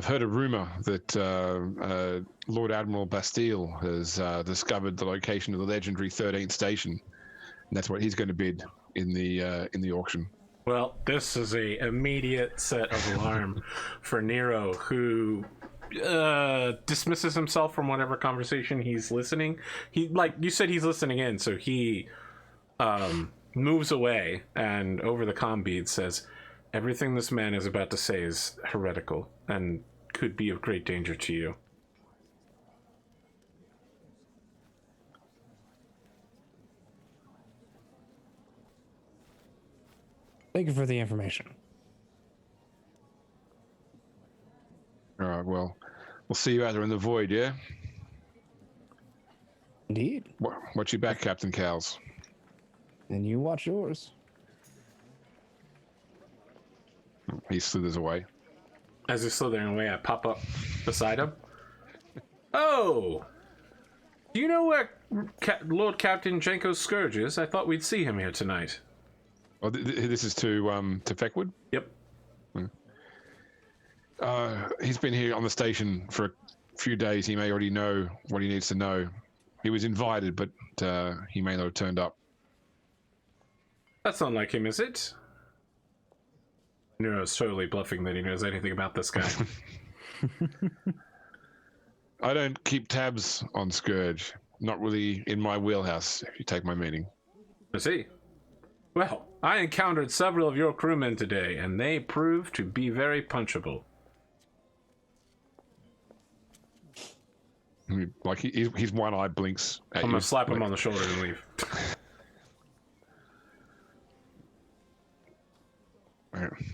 heard a rumor that Lord Admiral Bastille has discovered the location of the legendary 13th station, and that's what he's going to bid in the auction. Well, this is a immediate set of alarm for Nero, who dismisses himself from whatever conversation he's listening. He, like you said, he's listening in, so he moves away and over the comm bead says, "Everything this man is about to say is heretical and could be of great danger to you." Thank you for the information. All right, well, we'll see you out there in the void, yeah? Indeed. Watch your back, Captain Cowles. And you watch yours. He slithers away. As he's slithering away, I pop up beside him. Oh! Do you know where Lord Captain Jenko's Scourge is? I thought we'd see him here tonight. Oh, this is to Feckwood? Yep. He's been here on the station for a few days. He may already know what he needs to know. He was invited, but he may not have turned up. That's not like him, is it? Nero's totally bluffing that he knows anything about this guy. I don't keep tabs on Scourge. Not really in my wheelhouse, if you take my meaning. I see. Well, I encountered several of your crewmen today, and they proved to be very punchable. Like his one eye blinks at I'm you. gonna slap him on the shoulder and leave.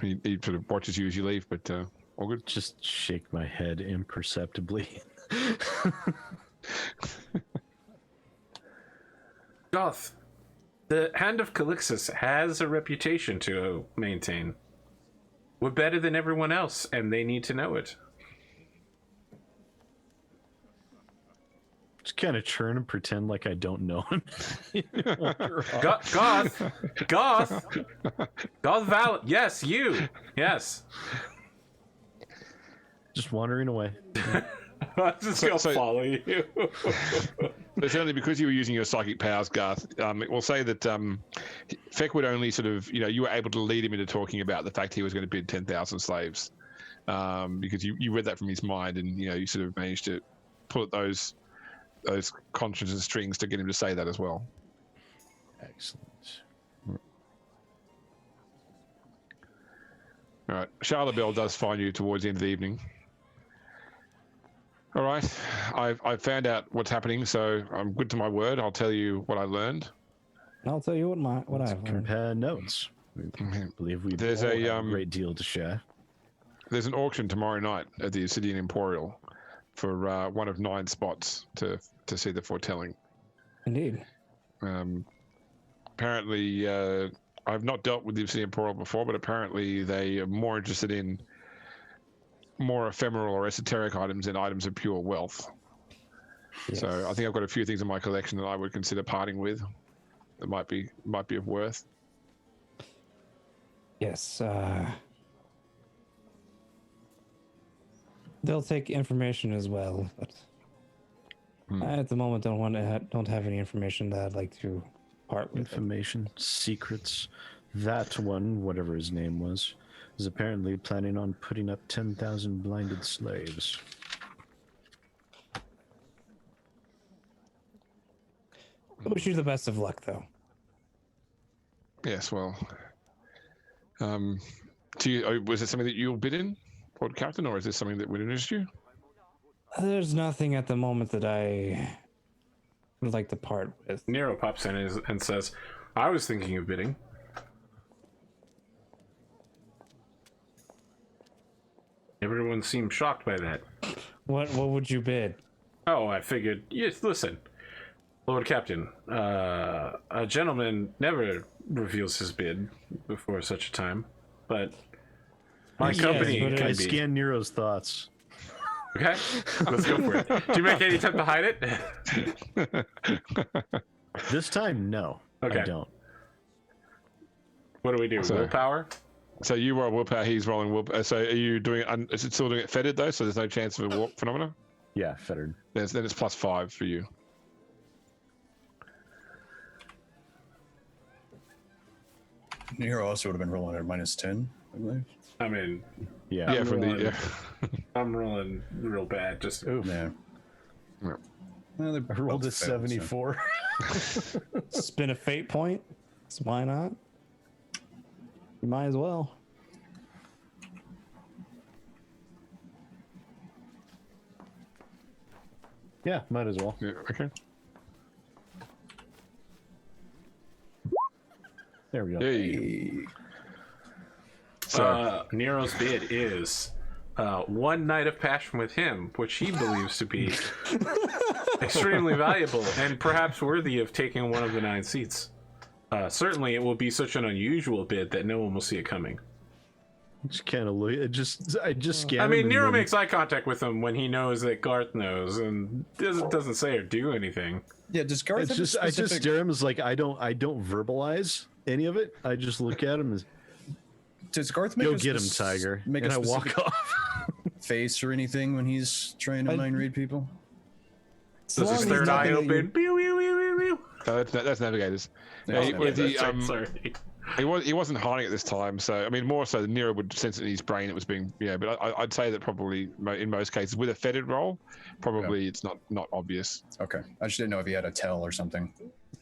He sort of watches you as you leave, but all good. Just shake my head imperceptibly. Garth, the Hand of Calixis has a reputation to maintain. We're better than everyone else, and they need to know it. Just kind of churn and pretend like I don't know him. Garth, Valance. Yes, you. Yes. Just wandering away. I'm just gonna follow you. It's only because you were using your psychic powers, Garth. We'll say that Feck would only sort of, you were able to lead him into talking about the fact he was going to bid 10,000 slaves, because you read that from his mind, and you sort of managed to pull at those conscience and strings to get him to say that as well. Excellent. All right, Charlotte Bell does find you towards the end of the evening. All right, I've found out what's happening, so I'm good to my word. I'll tell you what I learned. I'll tell you what I've learned. Compare notes. I believe we have a great deal to share. There's an auction tomorrow night at the Obsidian Emporial for one of 9 spots to see the foretelling. Indeed. Apparently, I've not dealt with the Obsidian Emporial before, but apparently they are more interested in more ephemeral or esoteric items than items of pure wealth. Yes. So I think I've got a few things in my collection that I would consider parting with that might be of worth. Yes. They'll take information as well, but I at the moment don't have any information that I'd like to part with. Information, secrets. That one, whatever his name was, is apparently planning on putting up 10,000 blinded slaves. I wish you the best of luck, though. Yes, well, was it something that you'll bid in, Lord Captain, or is this something that would interest you? There's nothing at the moment that I would like to part with. Nero pops in and says, I was thinking of bidding. Everyone seemed shocked by that. What would you bid? Oh, I figured, yes, listen, Lord Captain, a gentleman never reveals his bid before such a time, but my company can I be. scan Nero's thoughts. Okay, let's go for it. Do you make any attempt to hide it? This time, no. Okay. I don't. What do we do? So- Willpower? So you roll willpower, he's rolling willpower. So are you doing it, is it still doing it fettered though? So there's no chance of a warp phenomena? Yeah, fettered. Then it's +5 for you. Nero also would have been rolling at -10, I believe. I mean, Yeah. Yeah, from the, rolling- yeah. I'm rolling real bad. Just Oof. Yeah. Yeah. Well, I rolled a both failed, so- 74. Spin a fate point? So why not? You might as well. Yeah, might as well. Yeah, okay. There we go. Hey. So, Nero's bid is one night of passion with him, which he believes to be extremely valuable and perhaps worthy of taking one of the 9 seats. Certainly, it will be such an unusual bid that no one will see it coming. Just kind of look. I just scan. I mean, him and Nero then- makes eye contact with him when he knows that Garth knows, and doesn't say or do anything. Yeah, does Garth It's have a just I just specific stare at him as like I don't verbalize any of it. I just look at him as does Garth make go a get him, spec- Tiger, make and a I walk specific off. face or anything when he's trying to mind read people? Does his third eye open? Pew, pew, pew, pew, pew. that's navigators. Yeah, He- yeah, with the, That's right, sorry. he wasn't hiding at this time, so I mean, more so Nero would sense it in his brain it was being, but I'd say that probably in most cases with a fettered roll, probably it's not obvious. Okay, I just didn't know if he had a tell or something.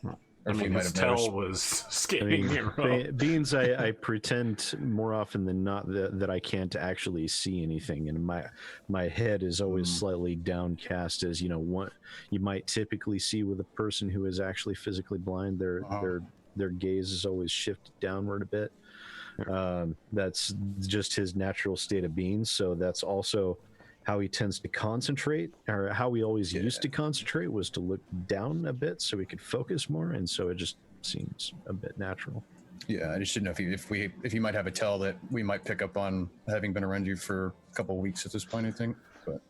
I Or if he mean, might his have noticed. tell was I scanning mean, Nero. beans, I pretend more often than not that I can't actually see anything, and my head is always slightly downcast, as what you might typically see with a person who is actually physically blind. Their gaze is always shifted downward a bit. That's just his natural state of being. So that's also how he tends to concentrate, or how he always used to concentrate, was to look down a bit so he could focus more, and so it just seems a bit natural. Yeah, I just didn't know if he might have a tell that we might pick up on, having been around you for a couple of weeks at this point, I think. But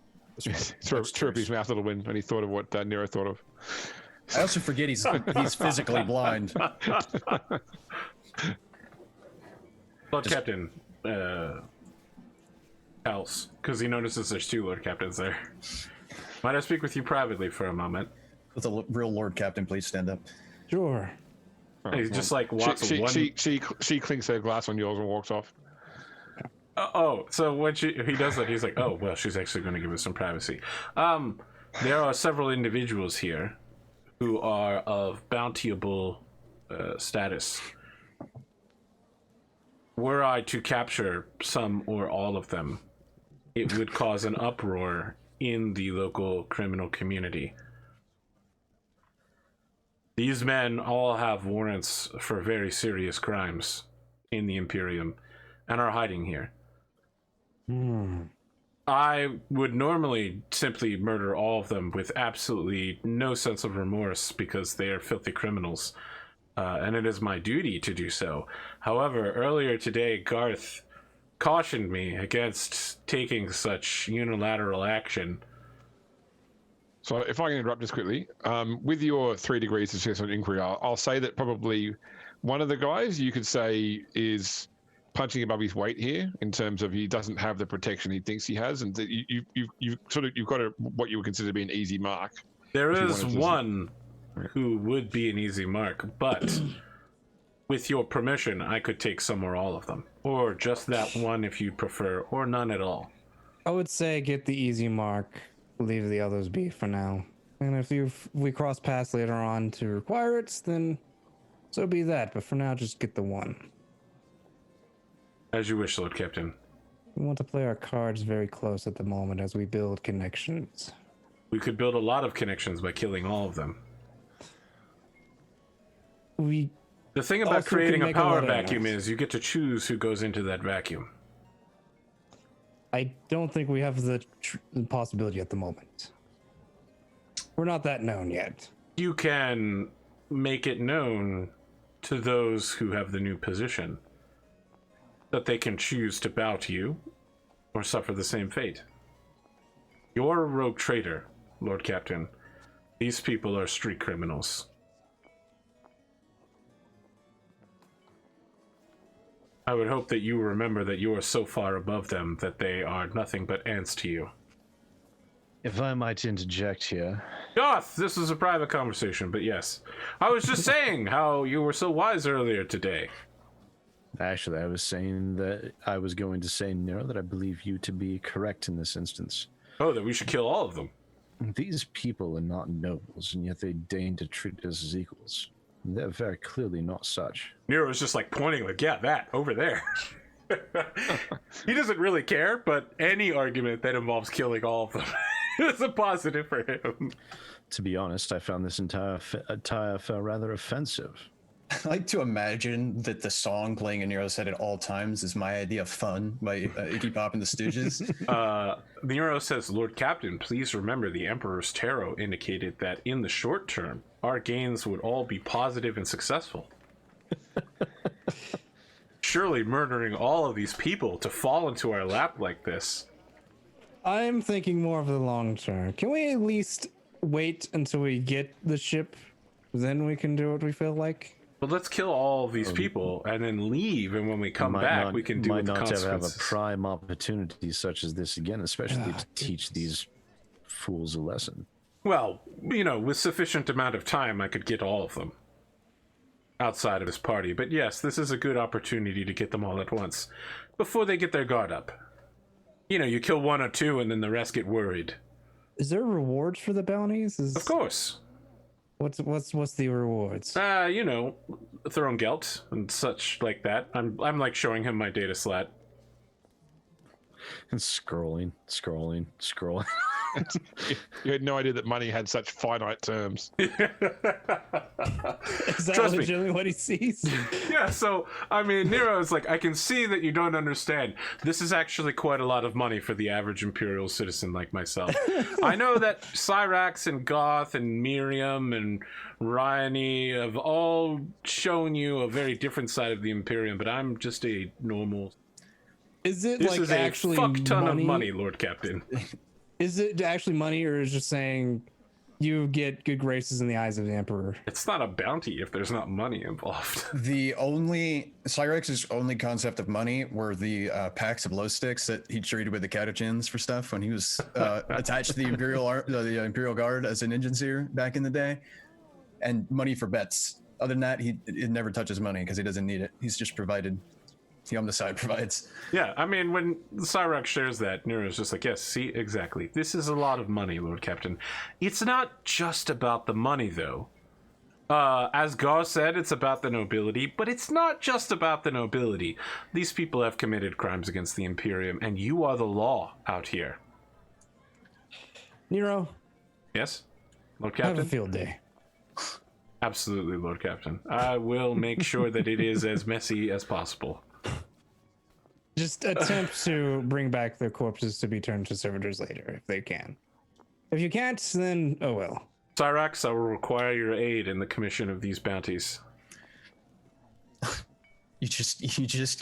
Threw up his mouth a little when he thought of what Nero thought of. I also forget he's physically blind. Lord Captain, Cowles, because he notices there's 2 Lord Captains there. Might I speak with you privately for a moment? With a real Lord Captain, please stand up. Sure. He's just like walks She one. she clinks her glass on yours and walks off. So when he does that, he's like, oh, well, she's actually going to give us some privacy. There are several individuals here who are of bountyable status. Were I to capture some or all of them, it would cause an uproar in the local criminal community. These men all have warrants for very serious crimes in the Imperium and are hiding here. I would normally simply murder all of them with absolutely no sense of remorse because they are filthy criminals, and it is my duty to do so. However, earlier today, Garth cautioned me against taking such unilateral action. So if I can interrupt just quickly, with your 3 degrees of success on inquiry, I'll say that probably one of the guys you could say is punching above his weight here in terms of he doesn't have the protection he thinks he has, and that you've got what you would consider to be an easy mark. There is one who would be an easy mark, but with your permission, I could take some or all of them, or just that one if you prefer, or none at all. I would say get the easy mark, leave the others be for now. And if we cross paths later on to require it, then So be that, but for now, just get the one. As you wish, Lord Captain. We want to play our cards very close at the moment as we build connections. We could build a lot of connections by killing all of them. We The thing about also can creating a make a power lot of vacuum enemies. is you get to choose who goes into that vacuum. I don't think we have the possibility at the moment. We're not that known yet. You can make it known to those who have the new position that they can choose to bow to you or suffer the same fate. You're a rogue trader, Lord Captain. These people are street criminals. I would hope that you remember that you are so far above them that they are nothing but ants to you. If I might interject here. Garth, this is a private conversation, but yes. I was just saying how you were so wise earlier today. Actually, I was saying that I was going to say, Nero, that I believe you to be correct in this instance. Oh, that we should kill all of them. These people are not nobles, and yet they deign to treat us as equals. They're very clearly not such. Nero's just like pointing like, yeah, that, over there. He doesn't really care, but any argument that involves killing all of them is a positive for him. To be honest, I found this entire affair rather offensive. I like to imagine that the song playing in Nero's head at all times is My Idea of Fun by Iggy Pop and the Stooges. Nero says, Lord Captain, please remember the Emperor's Tarot indicated that in the short term, our gains would all be positive and successful. Surely murdering all of these people to fall into our lap like this. I'm thinking more of the long term. Can we at least wait until we get the ship? Then we can do what we feel like? But let's kill all of these people and then leave, and when we come back, we can do with the might not have a consequences. prime opportunity such as this again, especially to teach these fools a lesson. Well, you know, with sufficient amount of time, I could get all of them outside of this party. But yes, this is a good opportunity to get them all at once before they get their guard up. You know, you kill one or two, and then the rest get worried. Is there rewards for the bounties? Of course. What's the rewards? You know, throwing gelt and such like that. I'm like showing him my data slat. And scrolling. You had no idea that money had such finite terms. Is that Trust me. legitimately what he sees? Yeah, so, I mean, Nero's like, I can see that you don't understand. This is actually quite a lot of money for the average Imperial citizen like myself. I know that Cyrax and Garth and Miriam and Ryanie have all shown you a very different side of the Imperium, but I'm just a normal... Is it This like is a actually fuck ton money? of money, Lord Captain. Is it actually money, or is it just saying you get good graces in the eyes of the Emperor? It's not a bounty if there's not money involved. The only Cyrax's only concept of money were the packs of glow sticks that he traded with the Catechins for stuff when he was attached to the the Imperial Guard as an engine seer back in the day, and money for bets. Other than that, he never touches money because he doesn't need it. He's just provided. The Omnicide provides. Yeah, I mean, when Cyrax shares that, Nero's just like, yes, see, exactly. This is a lot of money, Lord Captain. It's not just about the money, though. As Garth said, it's about the nobility, but it's not just about the nobility. These people have committed crimes against the Imperium, and you are the law out here. Nero, Yes, Lord have Captain? a field day. Absolutely, Lord Captain. I will make sure that it is as messy as possible. Just attempt to bring back their corpses to be turned to servitors later, if they can. If you can't, then oh well. Cyrax, I will require your aid in the commission of these bounties. You just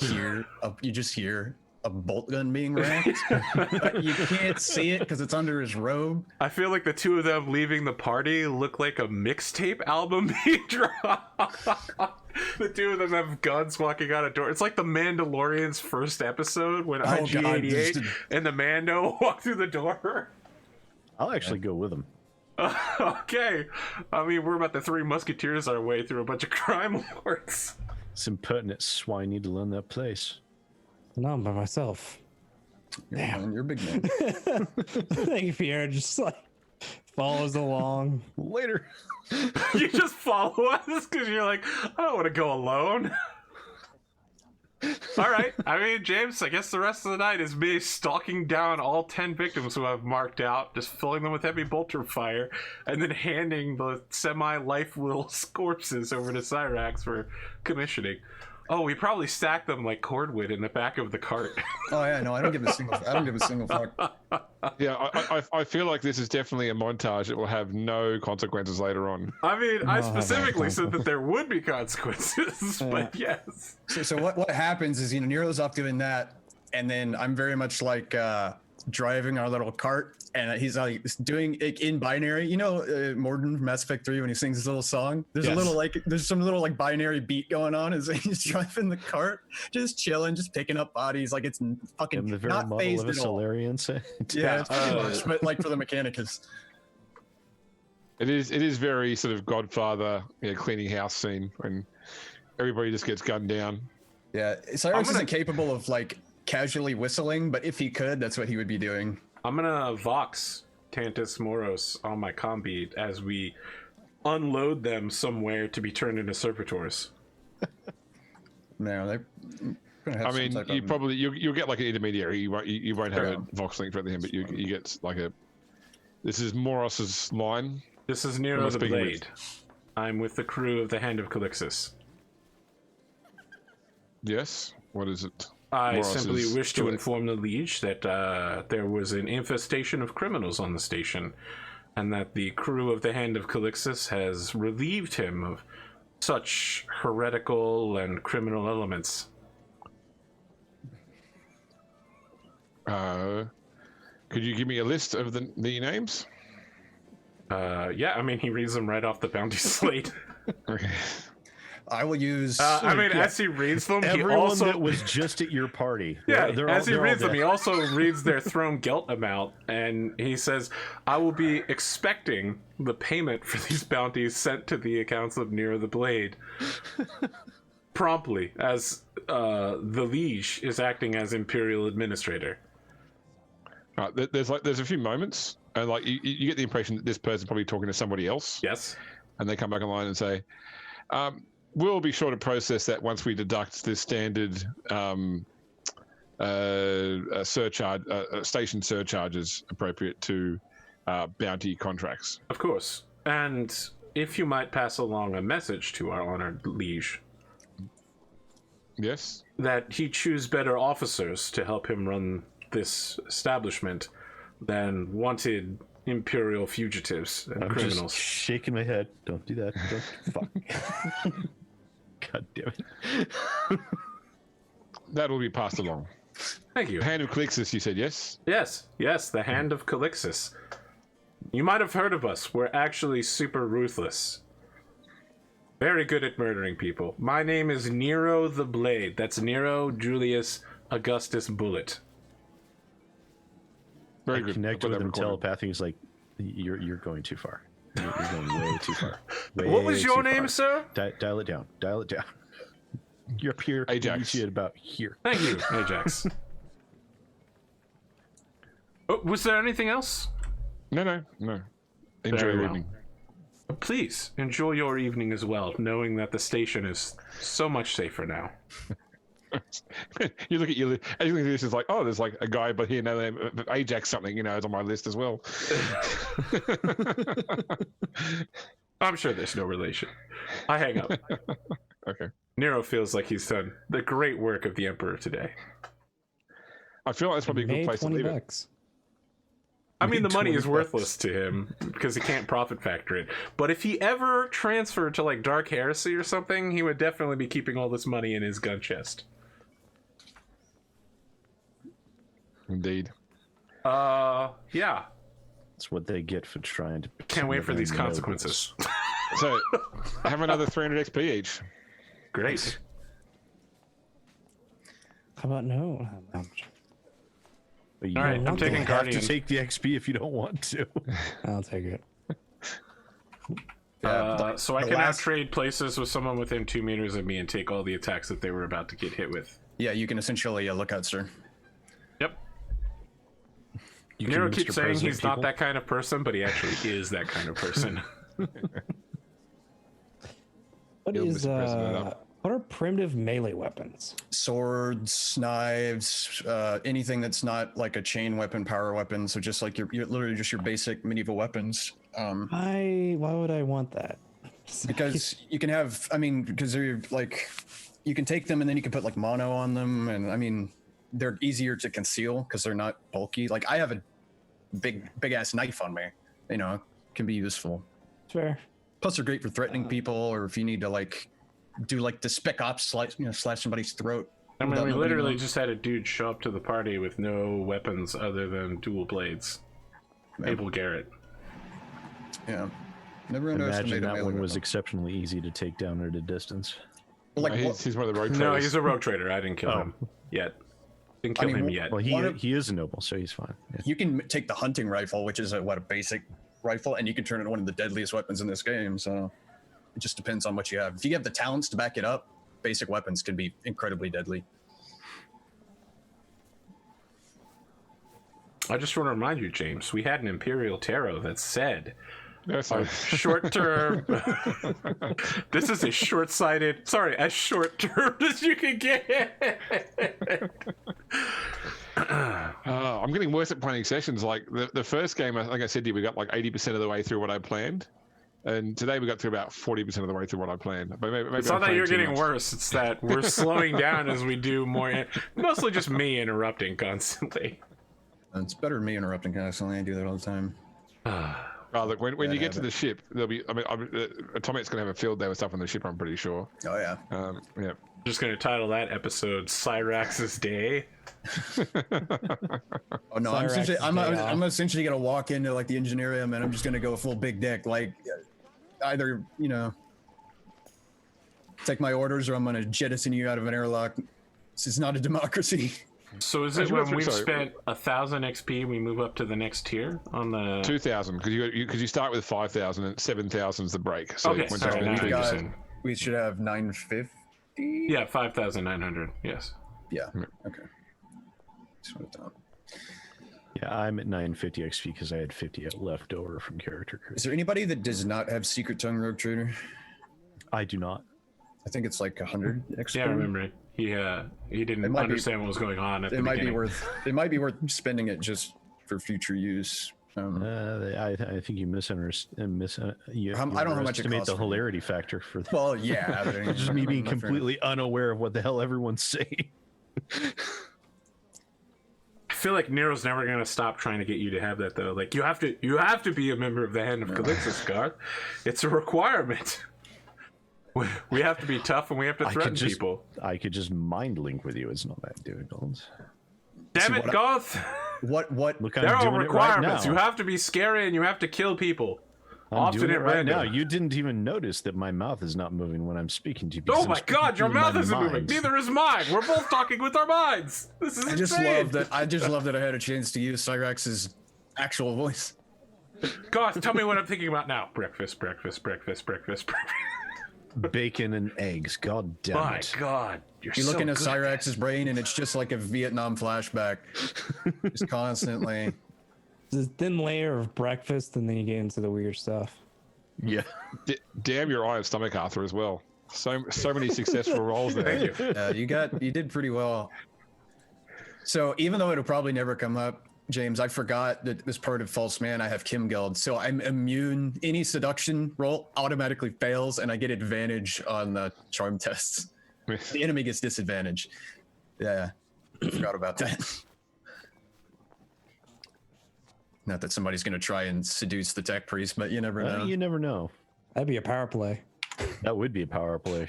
hear a bolt gun being racked, but you can't see it because it's under his robe. I feel like the two of them leaving the party look like a mixtape album being dropped. The two of them have guns walking out a door. It's like the Mandalorian's first episode when IG-88 and the Mando walk through the door. I'll actually go with them. Okay. I mean, we're about the Three Musketeers our way through a bunch of crime lords. Some impertinent swine need to learn their place. No, I'm by myself. You're a big man. Thank you, Pierre. Just like follows along. Later. You just follow us because you're like, I don't want to go alone. All right. I mean, James, I guess the rest of the night is me stalking down all 10 victims who I've marked out, just filling them with heavy bolter fire, and then handing the semi-lifeless corpses over to Cyrax for commissioning. Oh, we probably stacked them like cordwood in the back of the cart. Oh yeah, no, I don't give a single fuck. Yeah, I feel like this is definitely a montage that will have no consequences later on. I mean, I specifically said that there would be consequences, but yes. So what happens is, Nero's off doing that, and then I'm very much like driving our little cart, and he's like doing it in binary. Morden from Mass Effect 3 when he sings his little song. There's some little binary beat going on as he's driving the cart, just chilling, just picking up bodies like it's fucking And the very not model phased of a at all. Solarian. Yeah, it's pretty much, but like for the Mechanicus. It is very sort of Godfather, cleaning house scene when everybody just gets gunned down. Yeah, Cyrax isn't capable of casually whistling, but if he could, that's what he would be doing. I'm gonna Vox Tantus Moros on my combi as we unload them somewhere to be turned into servitors. No, they're gonna have I mean, you'll get like an intermediary. You won't have a Vox link for him, but you get like a. This is Moros's line. This is Nero the Blade. I'm with the crew of the Hand of Calixis. Yes. What is it? I simply wish to inform the Liege that there was an infestation of criminals on the station, and that the crew of the Hand of Calixis has relieved him of such heretical and criminal elements. Could you give me a list of the names? Yeah, I mean, he reads them right off the bounty slate. Okay. I will use. As he reads them, Everyone he also that was just at your party. Yeah, they're as he reads them, dead. he also reads their throne gelt amount, and he says, I will be expecting the payment for these bounties sent to the accounts of Nero the Blade promptly, as the Liege is acting as Imperial Administrator. There's a few moments, and you get the impression that this person's probably talking to somebody else. Yes. And they come back online and say, we'll be sure to process that once we deduct the standard surcharge, station surcharges appropriate to bounty contracts. Of course. And if you might pass along a message to our honored liege. Yes? That he choose better officers to help him run this establishment than wanted Imperial fugitives and criminals. Just shaking my head. Don't do that. Don't. Fuck. God damn it. That will be passed along. Thank you. Hand of Calixis, you said, yes? Yes, the Hand of Calixis. You might have heard of us. We're actually super ruthless. Very good at murdering people. My name is Nero the Blade. That's Nero, Julius, Augustus Bullet. Very good. Connected with him telepathically. He's like, you're going too far. You're going way too far. What was your name, sir? Dial it down. Dial it down. You're up here. Ajax. You about here. Thank you, Ajax. Was there anything else? No. Enjoy your evening. Please enjoy your evening as well, knowing that the station is so much safer now. You look at as you look at this, it's like, oh, there's like a guy, but here, no, Ajax something, is on my list as well. I'm sure there's no relation. I hang up. Okay. Nero feels like he's done the great work of the Emperor today. I feel like that's probably a good place to leave it. I mean, the money is $20. worthless to him because he can't profit factor it. But if he ever transferred to like Dark Heresy or something, he would definitely be keeping all this money in his gun chest. Indeed. Yeah. That's what they get for trying to. Can't wait for these consequences. So, have another 300 XP each. Great. How about no? But you All right, don't I'm taking have Guardian. to take the XP if you don't want to. I'll take it. So I can now trade places with someone within 2 meters of me and take all the attacks that they were about to get hit with. Yeah, you can essentially look out, sir. Yep. Nero Mr. keeps saying President he's not people. that kind of person, but he actually is that kind of person. What He'll is Mr. President up. what are primitive melee weapons? Swords, knives, anything that's not like a chain weapon, power weapon. So just like your literally just your basic medieval weapons. Why would I want that? Because you can have, I mean, because they're like, you can take them and then you can put like mono on them, and I mean, they're easier to conceal because they're not bulky. Like I have a big ass knife on me, you know, can be useful. Fair. Plus, they're great for threatening people, or if you need to like do like the spec ops, slash somebody's throat. I mean, without we nobody literally knowing. just had a dude show up to the party with no weapons other than dual blades. Yeah. Abel Garrett. Yeah. Never Imagine underestimated that melee one was weapon. exceptionally easy to take down at a distance. But, like, He's one of the rogue No, traders. he's a rogue trader. I didn't kill Oh. him yet. Didn't I kill mean, him yet. Well, One of- he is a noble, so he's fine. Yeah. you can take the hunting rifle, which is a basic rifle, and you can turn it into one of the deadliest weapons in this game. So it just depends on what you have. If you have the talents to back it up, basic weapons can be incredibly deadly. I just want to remind you, James, we had an Imperial Tarot that said That's our right. short term. This is as short term as you can get. I'm getting worse at planning sessions. Like the first game, like I said to you, we got like 80% of the way through what I planned. And today we got through about 40% of the way through what I planned. But maybe It's I not that planned you're too getting much. worse. It's that we're slowing down as we do more. Mostly just me interrupting constantly. It's better than me interrupting constantly. I do that all the time. Oh, look, when you Yeah, get to the ship, there'll be, Atomic's going to have a field day with stuff on the ship, I'm pretty sure. Oh yeah. Yeah. Just going to title that episode Cyrax's Day. Oh no, Cyrax's I'm day essentially gonna walk into like the engineering and I'm just gonna go full big dick. Like either, you know, take my orders or I'm gonna jettison you out of an airlock. This is not a democracy. So is That's it what when I'm we've sorry. spent 1,000 XP, we move up to the next tier on the... 2,000, because you start with 5,000 and 7,000 is the break. So Okay, once sorry, you now spend I got- 2,000. understand. We should have 950. Yeah, 5,900. Yes. Yeah. Okay. Just wrote it down. Yeah, I'm at 950 XP because I had 50 left over from character Is creation. there anybody that does not have Secret Tongue Rogue Trader? I do not. I think it's like 100 XP. Yeah, I remember it. He It didn't might be- understand what was going on at the It might beginning. be worth spending it just for future use. I think you misunderstand. You I don't know how much it underestimate costs the for you. hilarity factor for that. Well, yeah. but I mean, Just me being not fair. completely unaware of what the hell everyone's saying. I feel like Nero's never gonna stop trying to get you to have that though. Like you have to be a member of the Hand of Calixis, Garth. It's a requirement. We have to be tough and we have to threaten people. I could just mind link with you. It's not that difficult. Damn it, what Garth! What? Look, There I'm are doing it right requirements. now. You have to be scary and you have to kill people. I'm Often doing at it right random. now. You didn't even notice that my mouth is not moving when I'm speaking to you. because Oh I'm my speaking god, your through mouth my isn't moving. mind. Neither is mine. We're both talking with our minds. This is I just insane. love that. I just love that I had a chance to use Cyrax's actual voice. Garth, tell me what I'm thinking about now. Breakfast, breakfast, breakfast, breakfast, breakfast. Bacon and eggs. God damn My it. god. You're You so look into good. Cyrax's brain, and it's just like a Vietnam flashback, just constantly. This thin layer of breakfast, and then you get into the weird stuff. Yeah. Damn your Eye of Stomach, Arthur, as well. So many successful roles there. Thank you. You did pretty well. So even though it'll probably never come up, James, I forgot that this part of False Man, I have Kim Guild, so I'm immune. Any seduction roll automatically fails, and I get advantage on the charm tests. The enemy gets disadvantage. Yeah, I forgot about that. Not that somebody's going to try and seduce the tech priest, but you never know. You never know. That'd be a power play. That would be a power play.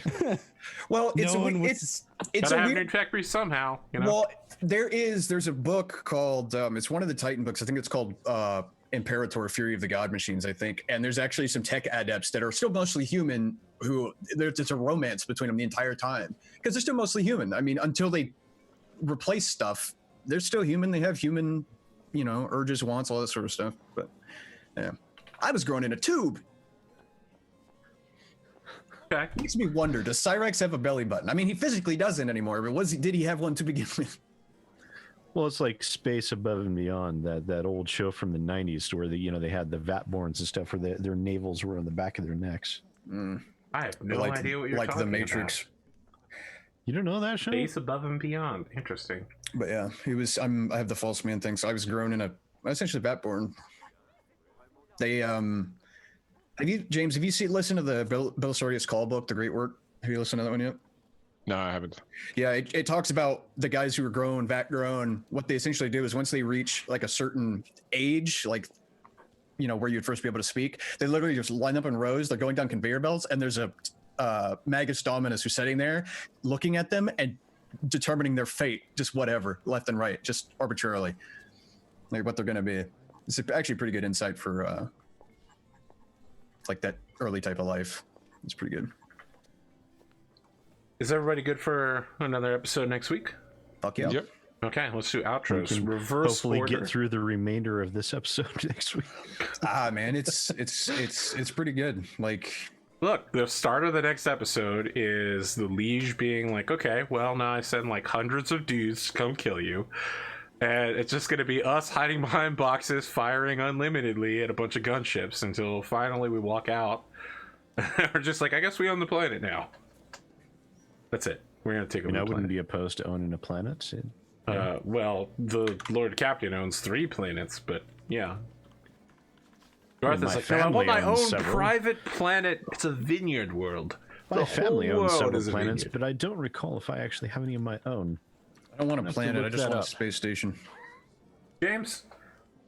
Well, it's No one would- it's Gotta a have weird. new tech priest somehow, you know? Well, there's a book called it's one of the Titan books. I think it's called Imperator Fury of the God Machines, I think. And there's actually some tech adepts that are still mostly human who there's a romance between them the entire time because they're still mostly human. I mean, until they replace stuff, they're still human. They have human, urges, wants, all that sort of stuff. But yeah, I was growing in a tube. Okay. Makes me wonder, does Cyrax have a belly button? I mean, he physically doesn't anymore, but did he have one to begin with? Well, it's like Space Above and Beyond, that old show from the 90s where they had the Vatborns and stuff where their navels were on the back of their necks. I have no idea what you're like talking the Matrix. about. You don't know that show? Space Above and Beyond. Interesting. But yeah, I have the false man thing, so I was grown in essentially Vatborn. They James, have you listened to the Belisarius Call book, The Great Work? Have you listened to that one yet? No, I haven't. Yeah, it talks about the guys who are vat grown. What they essentially do is once they reach like a certain age, like, where you'd first be able to speak, they literally just line up in rows. They're going down conveyor belts, and there's a Magus Dominus who's sitting there looking at them and determining their fate, just whatever, left and right, just arbitrarily, like what they're going to be. It's actually pretty good insight for like that early type of life. It's pretty good. Is everybody good for another episode next week? Fuck yeah. Yep. Okay, let's do outros. We can Reverse hopefully order. get through the remainder of this episode next week. Man, it's pretty good. Like, Look, the start of the next episode is the liege being like, okay, well, now I send like hundreds of dudes to come kill you. And it's just going to be us hiding behind boxes, firing unlimitedly at a bunch of gunships until finally we walk out. We're just like, I guess we own the planet now. That's it. We're going to take over the I wouldn't planet. be opposed to owning a planet. Well, the Lord Captain owns 3 planets, but yeah. Garth my is like, no, I want family my own owns several. private planet. It's a vineyard world. My family owns several is a planets, vineyard. but I don't recall if I actually have any of my own. I don't want a have to planet. I look just that want a up. space station. James,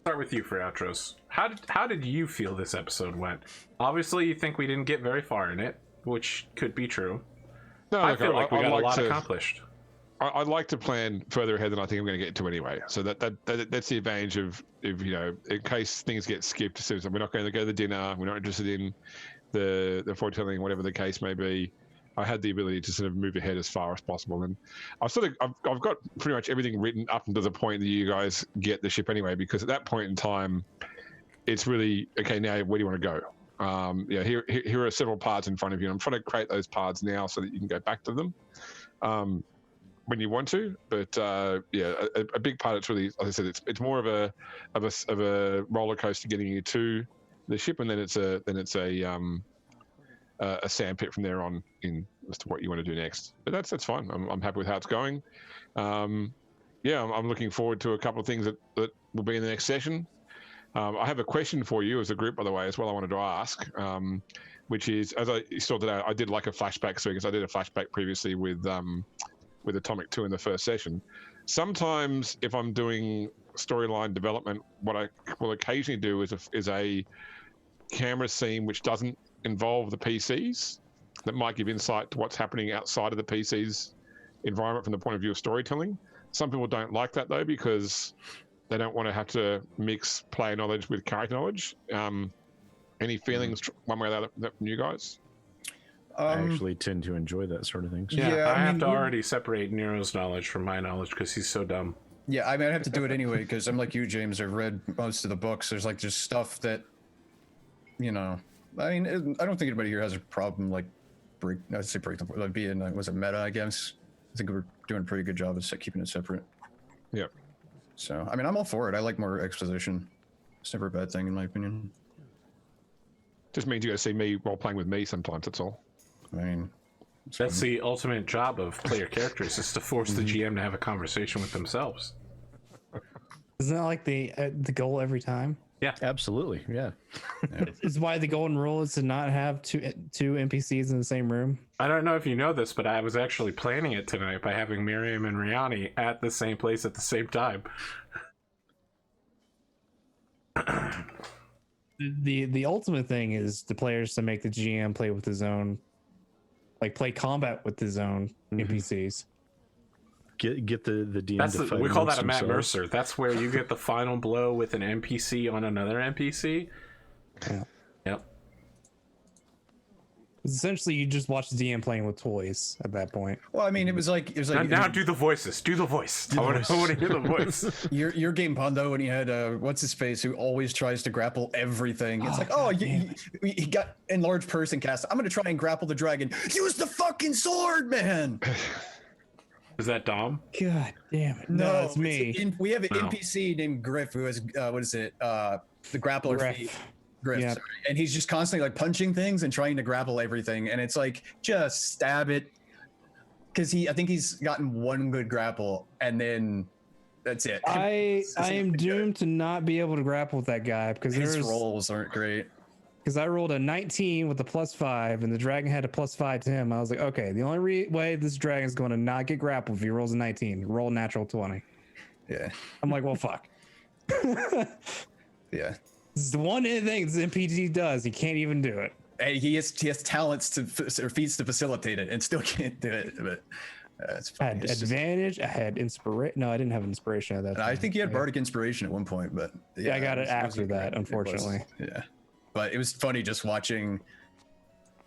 start with you for outros. How did you feel this episode went? Obviously, you think we didn't get very far in it, which could be true. No, I look, feel like we I'd got a like lot to- accomplished. I'd like to plan further ahead than I think I'm going to get to anyway. So that's the advantage of in case things get skipped. So we're not going to go to the dinner. We're not interested in the foretelling, whatever the case may be. I had the ability to sort of move ahead as far as possible, and I've got pretty much everything written up until the point that you guys get the ship anyway. Because at that point in time, it's really okay. Now, where do you want to go? Here are several paths in front of you. And I'm trying to create those paths now so that you can go back to them when you want to. But a big part. It's really, as I said, it's more of a roller coaster getting you to the ship, and then it's a sandpit from there on in as to what you want to do next. But that's fine. I'm happy with how it's going. I'm looking forward to a couple of things that will be in the next session. I have a question for you as a group, by the way, as well. I wanted to ask, which is, as I saw today, I did like a flashback series. I did a flashback previously with Atomic 2 in the first session. Sometimes, if I'm doing storyline development, what I will occasionally do is a camera scene which doesn't involve the PCs, that might give insight to what's happening outside of the PC's environment from the point of view of storytelling. Some people don't like that though, because they don't want to have to mix player knowledge with character knowledge. Any feelings one way or the other from you guys? I actually tend to enjoy that sort of thing. So. Yeah, I have to already separate Nero's knowledge from my knowledge because he's so dumb. Yeah, I mean, I have to do it anyway because I'm like you, James. I've read most of the books. There's like just stuff that, I mean, I don't think anybody here has a problem like break like being was it meta? I guess I think we're doing a pretty good job of keeping it separate. Yeah. So I mean, I'm all for it. I like more exposition. It's never a bad thing in my opinion. Just means you go see me while playing with me sometimes. That's all. I mean, That's the ultimate job of player characters, is to force the GM to have a conversation with themselves. Isn't that like the goal every time? Yeah. Absolutely, yeah. It's why the golden rule is to not have two NPCs in the same room. I don't know if you know this, but I was actually planning it tonight by having Miriam and Riani at the same place at the same time. The ultimate thing is the players to make the GM play with his own, like play combat with his own NPCs. Get the DM That's to fight we call that amongst a Matt themselves. Mercer. That's where you get the final blow with an NPC on another NPC. Yeah. Yep. Essentially, you just watch the DM playing with toys at that point. well, I mean, it was like Now do the voices. Do the voice. I want to hear the voice. your game Pondo when you had what's his face who always tries to grapple everything. It's he got enlarged person cast. I'm gonna try and grapple the dragon. Use the fucking sword, man. Is that Dom? God damn it! No, it's me. We have an No. NPC named Griff who has what is it? The grappler Griff. feat. Griff, Yep. sorry. And he's just constantly like punching things and trying to grapple everything, and it's like just stab it, because I think he's gotten one good grapple, and then that's it. I am doomed to not be able to grapple with that guy because His rolls aren't great. Because I rolled a 19 with a +5, and the dragon had a +5 to him. I was like, okay, the only way this dragon is going to not get grappled if he rolls a 19, roll natural 20. Yeah. I'm like, well, fuck. Yeah. This is the one thing this NPC does. He can't even do it. Hey, he has talents or feats to facilitate it, and still can't do it. But it's I funny. had It's just- advantage. I had inspiration. No, I didn't have inspiration at that and I time. think you had bardic inspiration at one point, but Yeah, I got it was after that, great. It was- unfortunately. yeah. But it was funny just watching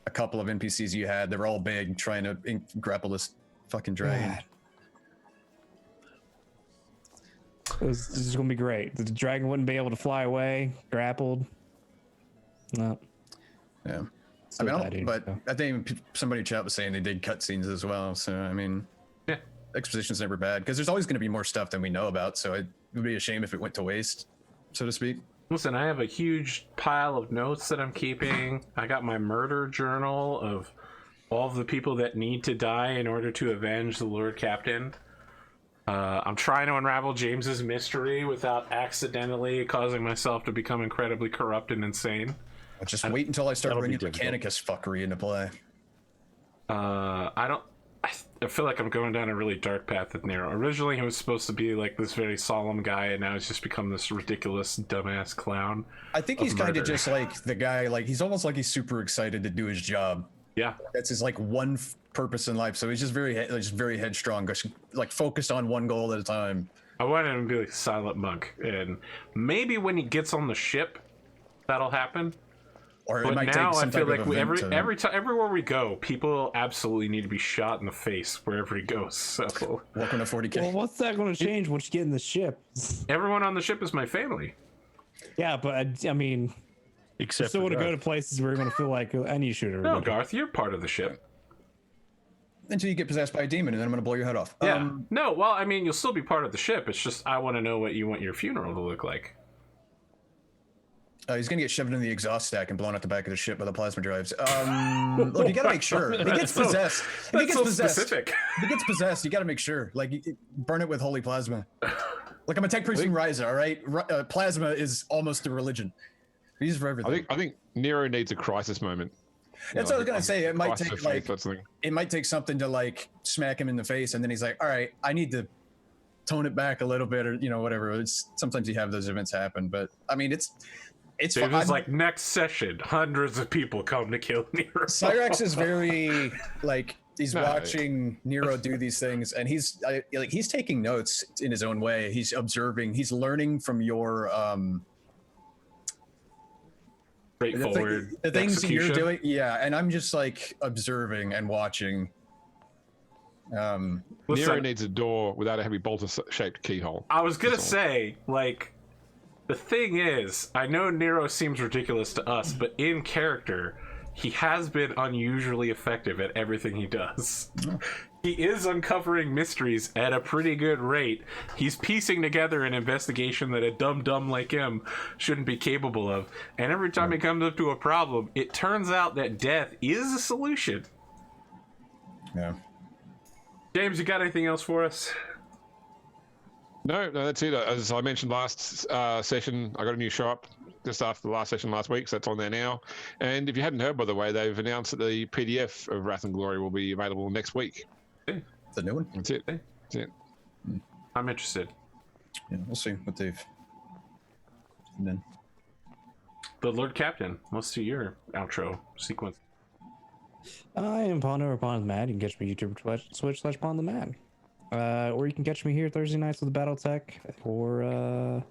a couple of NPCs you had. They were all big, trying to grapple this fucking dragon. God. This is going to be great. The dragon wouldn't be able to fly away, grappled. No. Yeah. Still I mean, bad, but so. I think somebody in chat was saying they did cutscenes as well. So, I mean, Yeah. exposition's never bad because there's always going to be more stuff than we know about. So it would be a shame if it went to waste, so to speak. Listen, I have a huge pile of notes that I'm keeping. I got my murder journal of all of the people that need to die in order to avenge the Lord Captain. I'm trying to unravel James's mystery without accidentally causing myself to become incredibly corrupt and insane. But just wait until I start that'll be bringing Mechanicus fuckery into play. I feel like I'm going down a really dark path with Nero. Originally, he was supposed to be like this very solemn guy, and now he's just become this ridiculous, dumbass clown. I think he's Of kind of murder. just like the guy, like he's almost like he's super excited to do his job. Yeah. That's his like one purpose in life. So he's just very headstrong, just like focused on one goal at a time. I want him to be like a silent monk, and maybe when he gets on the ship, that'll happen. Or it But might now take I some feel type like of event to- everywhere we go, people absolutely need to be shot in the face wherever he goes. So Welcome to 40K. Well, what's that going to change once you get in the ship? everyone on the ship is my family. Yeah, but I mean, you Except still for want to go Garth. to places where you're going to feel like I need to shoot No, everybody. Garth, you're part of the ship. Until you get possessed by a demon, and then I'm going to blow your head off. Yeah. No, well, I mean, you'll still be part of the ship. It's just I want to know what you want your funeral to look like. He's going to get shoved in the exhaust stack and blown out the back of the ship by the plasma drives. Look, you got to make sure. If he gets so- possessed. If he That's gets so possessed. specific. If he gets possessed, you got to make sure. Like, burn it with holy plasma. Like, I'm a tech priest from Ryza, all right? Plasma is almost a religion. We use it for everything. I think Nero needs a crisis moment. That's what I was gonna say. It might crisis take of like faith, that's something. it might take something to like smack him in the face, and then he's like, "All right, I need to tone it back a little bit," or whatever. It's sometimes you have those events happen, but I mean, it's It was fine. like next session, hundreds of people come to kill Nero. Cyrax is very like he's No. watching Nero do these things, and he's taking notes in his own way. He's observing. He's learning from your Straightforward the things that you're execution. doing. Yeah, and I'm just like observing and watching. Nero Listen, needs a door without a heavy bolter-shaped keyhole. I was gonna That's all. say, like, the thing is, I know Nero seems ridiculous to us, but in character, he has been unusually effective at everything he does. He is uncovering mysteries at a pretty good rate. He's piecing together an investigation that a dumb like him shouldn't be capable of. And every time he comes up to a problem, it turns out that death is a solution. Yeah. James, you got anything else for us? No, that's it. As I mentioned last session, I got a new shop just after the last session last week, so that's on there now. And if you hadn't heard, by the way, they've announced that the PDF of Wrath and Glory will be available next week. The new one. That's it. That's it. I'm interested. Yeah, we'll see what they've. And then The Lord Captain, let's do your outro sequence. I am Ponder or Pond the Mad. You can catch me YouTube, Twitch/Pond the Mad. Or you can catch me here Thursday nights with BattleTech, or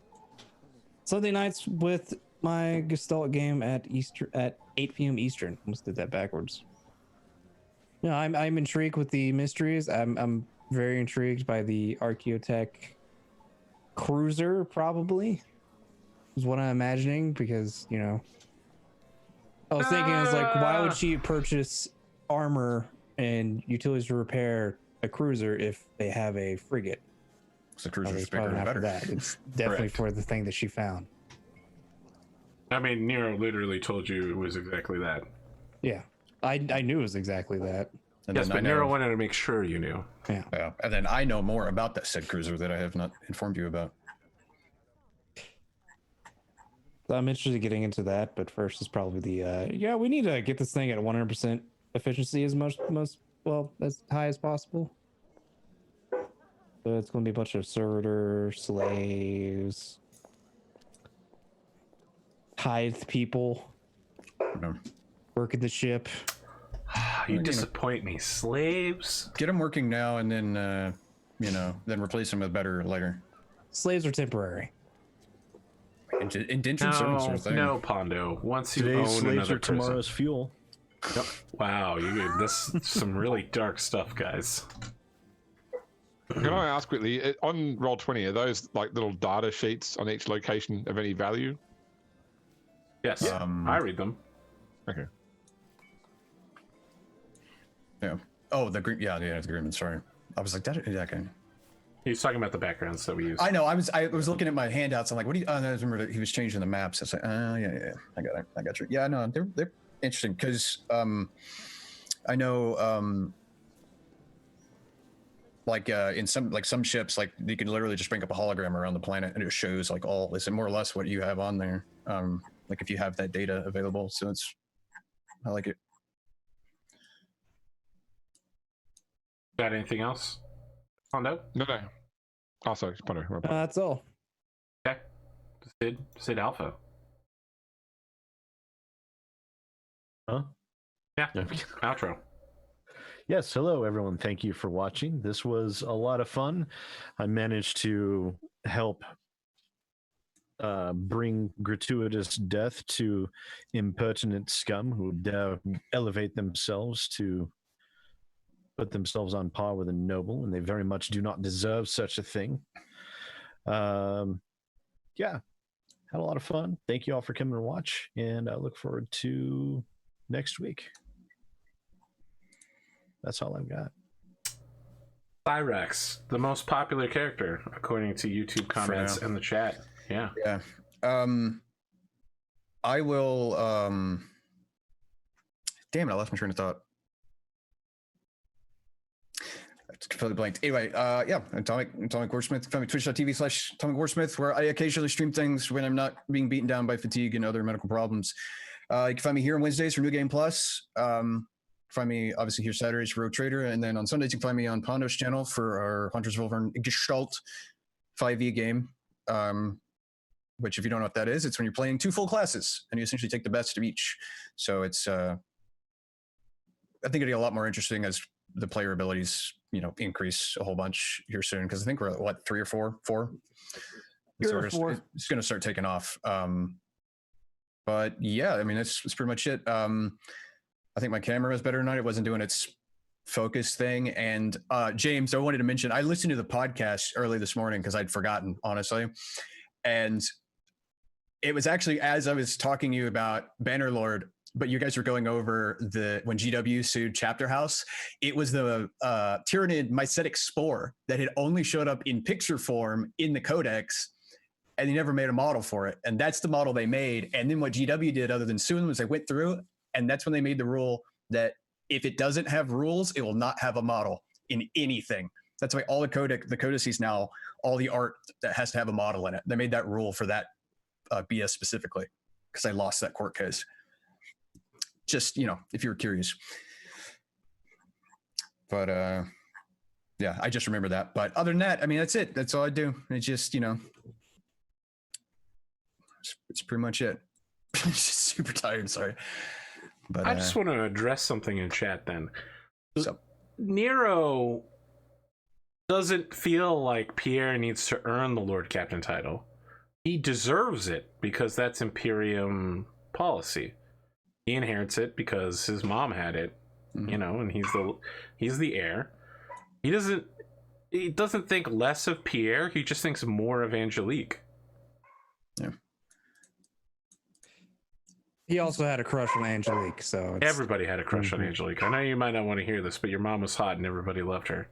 Sunday nights with my Gestalt game at 8 p.m. Eastern. Almost did that backwards. No, I'm intrigued with the mysteries. I'm very intrigued by the Archaeotech cruiser, probably is what I'm imagining, because I was thinking, I was like, why would she purchase armor and utilities to repair a cruiser if they have a frigate. So cruisers It's bigger probably and not for better. that. It's definitely Correct. for the thing that she found. I mean, Nero literally told you it was exactly that. Yeah, I knew it was exactly that. And Yes, then I but know, Nero wanted to make sure you knew. Yeah. yeah, and then I know more about that said cruiser that I have not informed you about. So I'm interested in getting into that, but first is probably the yeah, we need to get this thing at 100% efficiency as as high as possible. So it's going to be a bunch of servitor, slaves, tithe people, No. working the ship. You disappoint me. Slaves? Get them working now, and then then replace them with better later. Slaves are temporary. Indentured servants are a thing. No, Pondo. Once you Today's own slaves another are tomorrow's fuel. prison. Wow, you gave this some really dark stuff, guys. Can I ask quickly, on Roll20, are those like little data sheets on each location of any value? Yes, I read them. Okay. Yeah. Oh, the agreement. Sorry, I was like that. Okay. He's talking about the backgrounds that we use. I know. I was looking at my handouts. I'm like, what do you? I remember that he was changing the maps. I was like, yeah. I got it. I got you. Yeah, no, they're interesting because I know in some ships, like you can literally just bring up a hologram around the planet and it shows like all. Is it more or less what you have on there? Like if you have that data available, so I like it. Got anything else? Pondo? No. Oh, sorry, Pondo. That's all. Okay. Sid Alpha. Huh? Yeah. Outro. Yes, hello everyone. Thank you for watching. This was a lot of fun. I managed to help bring gratuitous death to impertinent scum who dare elevate themselves to put themselves on par with a noble, and they very much do not deserve such a thing. Yeah, had a lot of fun. Thank you all for coming to watch, and I look forward to next week. That's all I've got. Cyrax, the most popular character, according to YouTube comments in the chat. Yeah. Yeah. I will. Damn it! I lost my train of thought. It's completely blanked. Anyway, yeah, Atomic Warsmith. Find me twitch.tv/Atomic Warsmith, where I occasionally stream things when I'm not being beaten down by fatigue and other medical problems. You can find me here on Wednesdays for New Game Plus. Find me obviously here Saturdays for Rogue Trader, and then on Sundays you can find me on Pondo's channel for our Hunters Wolfern Gestalt 5e game. Which, if you don't know what that is, it's when you're playing 2 full classes and you essentially take the best of each. So it's, I think it'll get a lot more interesting as the player abilities, increase a whole bunch here soon. Because I think we're at what, 3 or 4? 4. So 4. It's going to start taking off. But yeah, I mean, that's pretty much it. I think my camera is better tonight. It wasn't doing its focus thing. And James, I wanted to mention, I listened to the podcast early this morning because I'd forgotten, honestly. And it was actually as I was talking to you about Bannerlord, but you guys were going over when GW sued Chapter House. It was the Tyranid Mycetic Spore that had only showed up in picture form in the Codex, and they never made a model for it. And that's the model they made. And then what GW did, other than suing them, was they went through, and that's when they made the rule that if it doesn't have rules, it will not have a model in anything. That's why all the codices now, all the art that has to have a model in it. They made that rule for that BS specifically because I lost that court case. Just, if you're curious. But yeah, I just remember that. But other than that, I mean, that's it. That's all I do. It's just, it's pretty much it. Just super tired. Sorry. But I just want to address something in chat then. So, Nero doesn't feel like Pierre needs to earn the Lord Captain title. He deserves it because that's Imperium policy. He inherits it because his mom had it, and he's the heir. He doesn't think less of Pierre. He just thinks more of Angelique. Yeah. He also had a crush on Angelique, so Everybody had a crush on Angelique. I know you might not want to hear this, but your mom was hot and everybody loved her.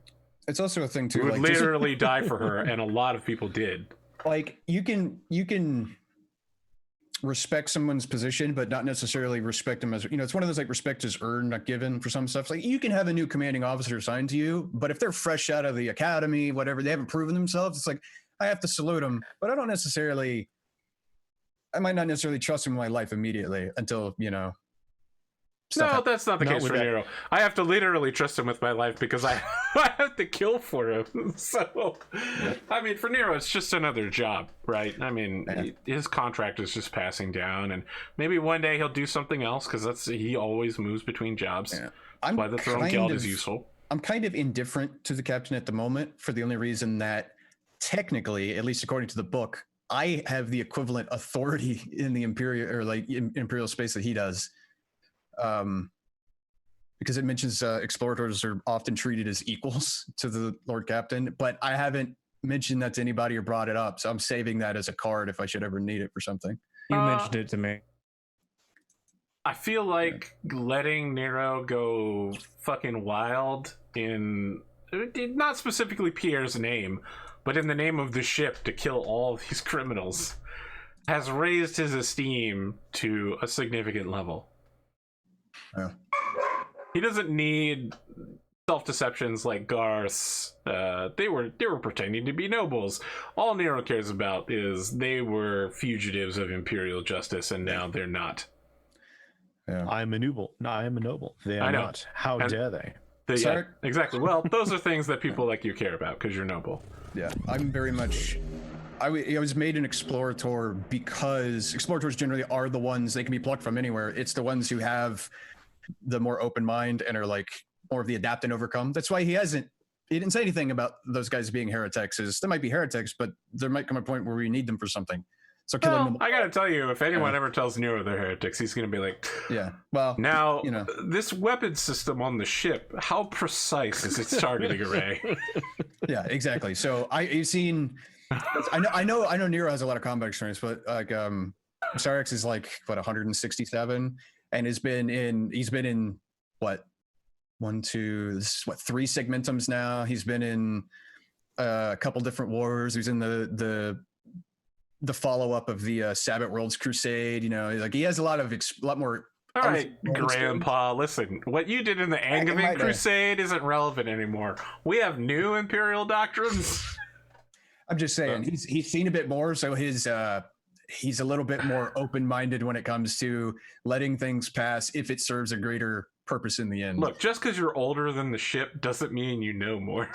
It's also a thing too. We would like, just- literally die for her, and a lot of people did. like you can respect someone's position, but not necessarily respect them as, you know, it's one of those like respect is earned, not given for some stuff. Like you can have a new commanding officer assigned to you, but if they're fresh out of the academy, whatever, they haven't proven themselves, it's like, I have to salute them, but I might not necessarily trust them in my life immediately until, you know. No, that's not the case for that. Nero. I have to literally trust him with my life because I have to kill for him. So, I mean, for Nero, it's just another job, right? I mean, his contract is just passing down, and maybe one day he'll do something else because he always moves between jobs. Yeah. That's why the Throne Guild is useful. I'm kind of indifferent to the captain at the moment for the only reason that technically, at least according to the book, I have the equivalent authority in the Imperial space that he does. Because it mentions explorators are often treated as equals to the Lord Captain, but I haven't mentioned that to anybody or brought it up, so I'm saving that as a card if I should ever need it for something. You mentioned it to me. I feel like letting Nero go fucking wild in, not specifically Pierre's name, but in the name of the ship to kill all of these criminals, has raised his esteem to a significant level. Yeah. He doesn't need self-deceptions like Garth's. They were pretending to be nobles. All Nero cares about is they were fugitives of imperial justice, and now they're not. Yeah. I am a noble. No, I am a noble. They are not. How dare they? Yeah, exactly. Well, those are things that people like you care about because you're noble. Yeah, I'm very much. I was made an explorator because explorators generally are the ones, they can be plucked from anywhere. It's the ones who have the more open mind and are like more of the adapt and overcome. That's why he didn't say anything about those guys being heretics. They might be heretics, but there might come a point where we need them for something. So killing them. I gotta tell you, if anyone ever tells Nero they're heretics, he's gonna be like, yeah, well, now, you know, this weapon system on the ship, how precise is its targeting array? Yeah, exactly. So I've seen, I know Nero has a lot of combat experience, but like Cyrax is like what 167 and he's been in what 3 segmentums now. He's been in a couple different wars. He's in the follow-up of the Sabbath Worlds Crusade. You know, like he has a lot more. All right, Grandpa, listen, what you did in the Angevin Crusade isn't relevant anymore. We have new Imperial doctrines. I'm just saying, he's seen a bit more, so he's a little bit more open-minded when it comes to letting things pass if it serves a greater purpose in the end. Look, just because you're older than the ship doesn't mean you know more.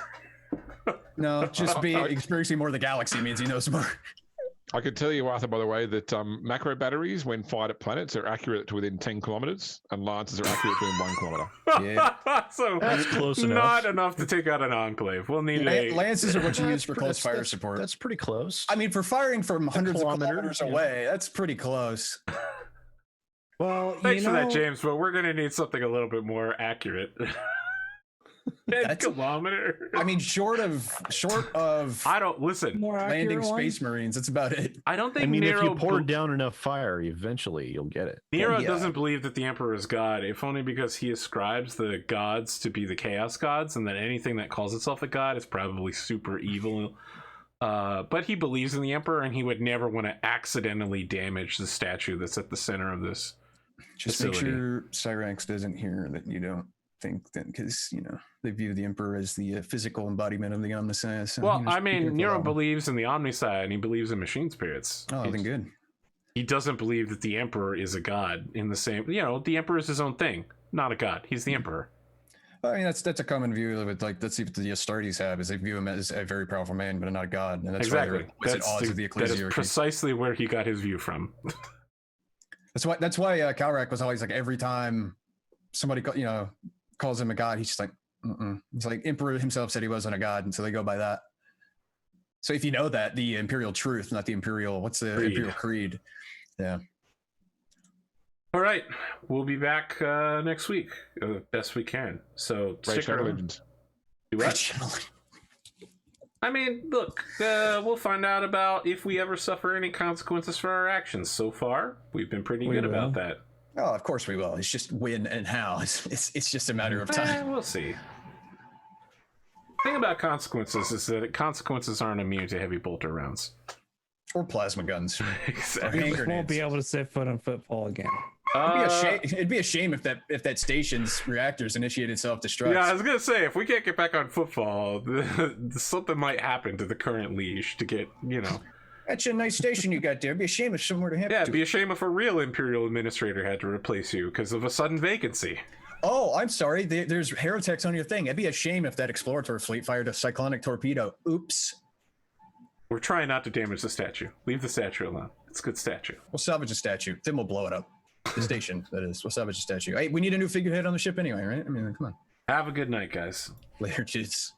No, just experiencing more of the galaxy means he knows more. I could tell you, Arthur, by the way, that macro batteries, when fired at planets, are accurate to within 10 kilometers, and lances are accurate to within 1 kilometer. Yeah. So that's close enough. Not enough to take out an enclave. We'll need lances are what you use for close fire support. That's pretty close. I mean, for firing from hundreds of kilometers away, that's pretty close. Well, thanks for that, James, but we're going to need something a little bit more accurate. 10 kilometers. I mean, short of I don't listen. Landing Space Marines. That's about it. I don't think. I mean, Nero if you pour down enough fire, eventually you'll get it. Nero doesn't believe that the Emperor is God, if only because he ascribes the gods to be the Chaos Gods, and that anything that calls itself a god is probably super evil. But he believes in the Emperor, and he would never want to accidentally damage the statue that's at the center of this. Just facility. Make sure Cyrax doesn't hear that you don't think that, because they view the Emperor as the physical embodiment of the Omnissiah. So, well, I mean, Nero believes in the Omnissiah and he believes in machine spirits. Oh, then good. He doesn't believe that the Emperor is a god in the same. The Emperor is his own thing, not a god. He's the Emperor. Well, I mean, that's a common view of it. Like, that's what the Astartes have, is they view him as a very powerful man, but not a god. And that's exactly. Why at odds with the ecclesiarchy. That is precisely where he got his view from. That's why Calrak was always like, every time somebody calls him a god, he's just like, It's like Emperor himself said he wasn't a god, and so they go by that. So if you know that, the Imperial truth, not the Imperial, what's the Creed. Imperial Creed? Yeah. All right, we'll be back next week, best we can. So stick around. Do what? I mean, look, we'll find out about if we ever suffer any consequences for our actions. So far, we've been pretty good about that. Oh, of course we will. It's just when and how. It's just a matter of time. We'll see. thing about consequences is that consequences aren't immune to heavy bolter rounds. Or plasma guns. Exactly. Hand You won't grenades. be able to set foot on footfall again. It'd be a shame if that station's reactors initiated self-destruct. Yeah, I was gonna say, if we can't get back on football, something might happen to the current liege to get, That's a nice station you got there. It'd be a shame if somewhere to happen. Yeah, to it'd be a shame if a real Imperial administrator had to replace you because of a sudden vacancy. Oh, I'm sorry. There's heretics on your thing. It'd be a shame if that explorator fleet fired a cyclonic torpedo. Oops. We're trying not to damage the statue. Leave the statue alone. It's a good statue. We'll salvage the statue. Then we'll blow it up. The station, that is. We'll salvage the statue. Hey, we need a new figurehead on the ship anyway, right? I mean, come on. Have a good night, guys. Later, kids.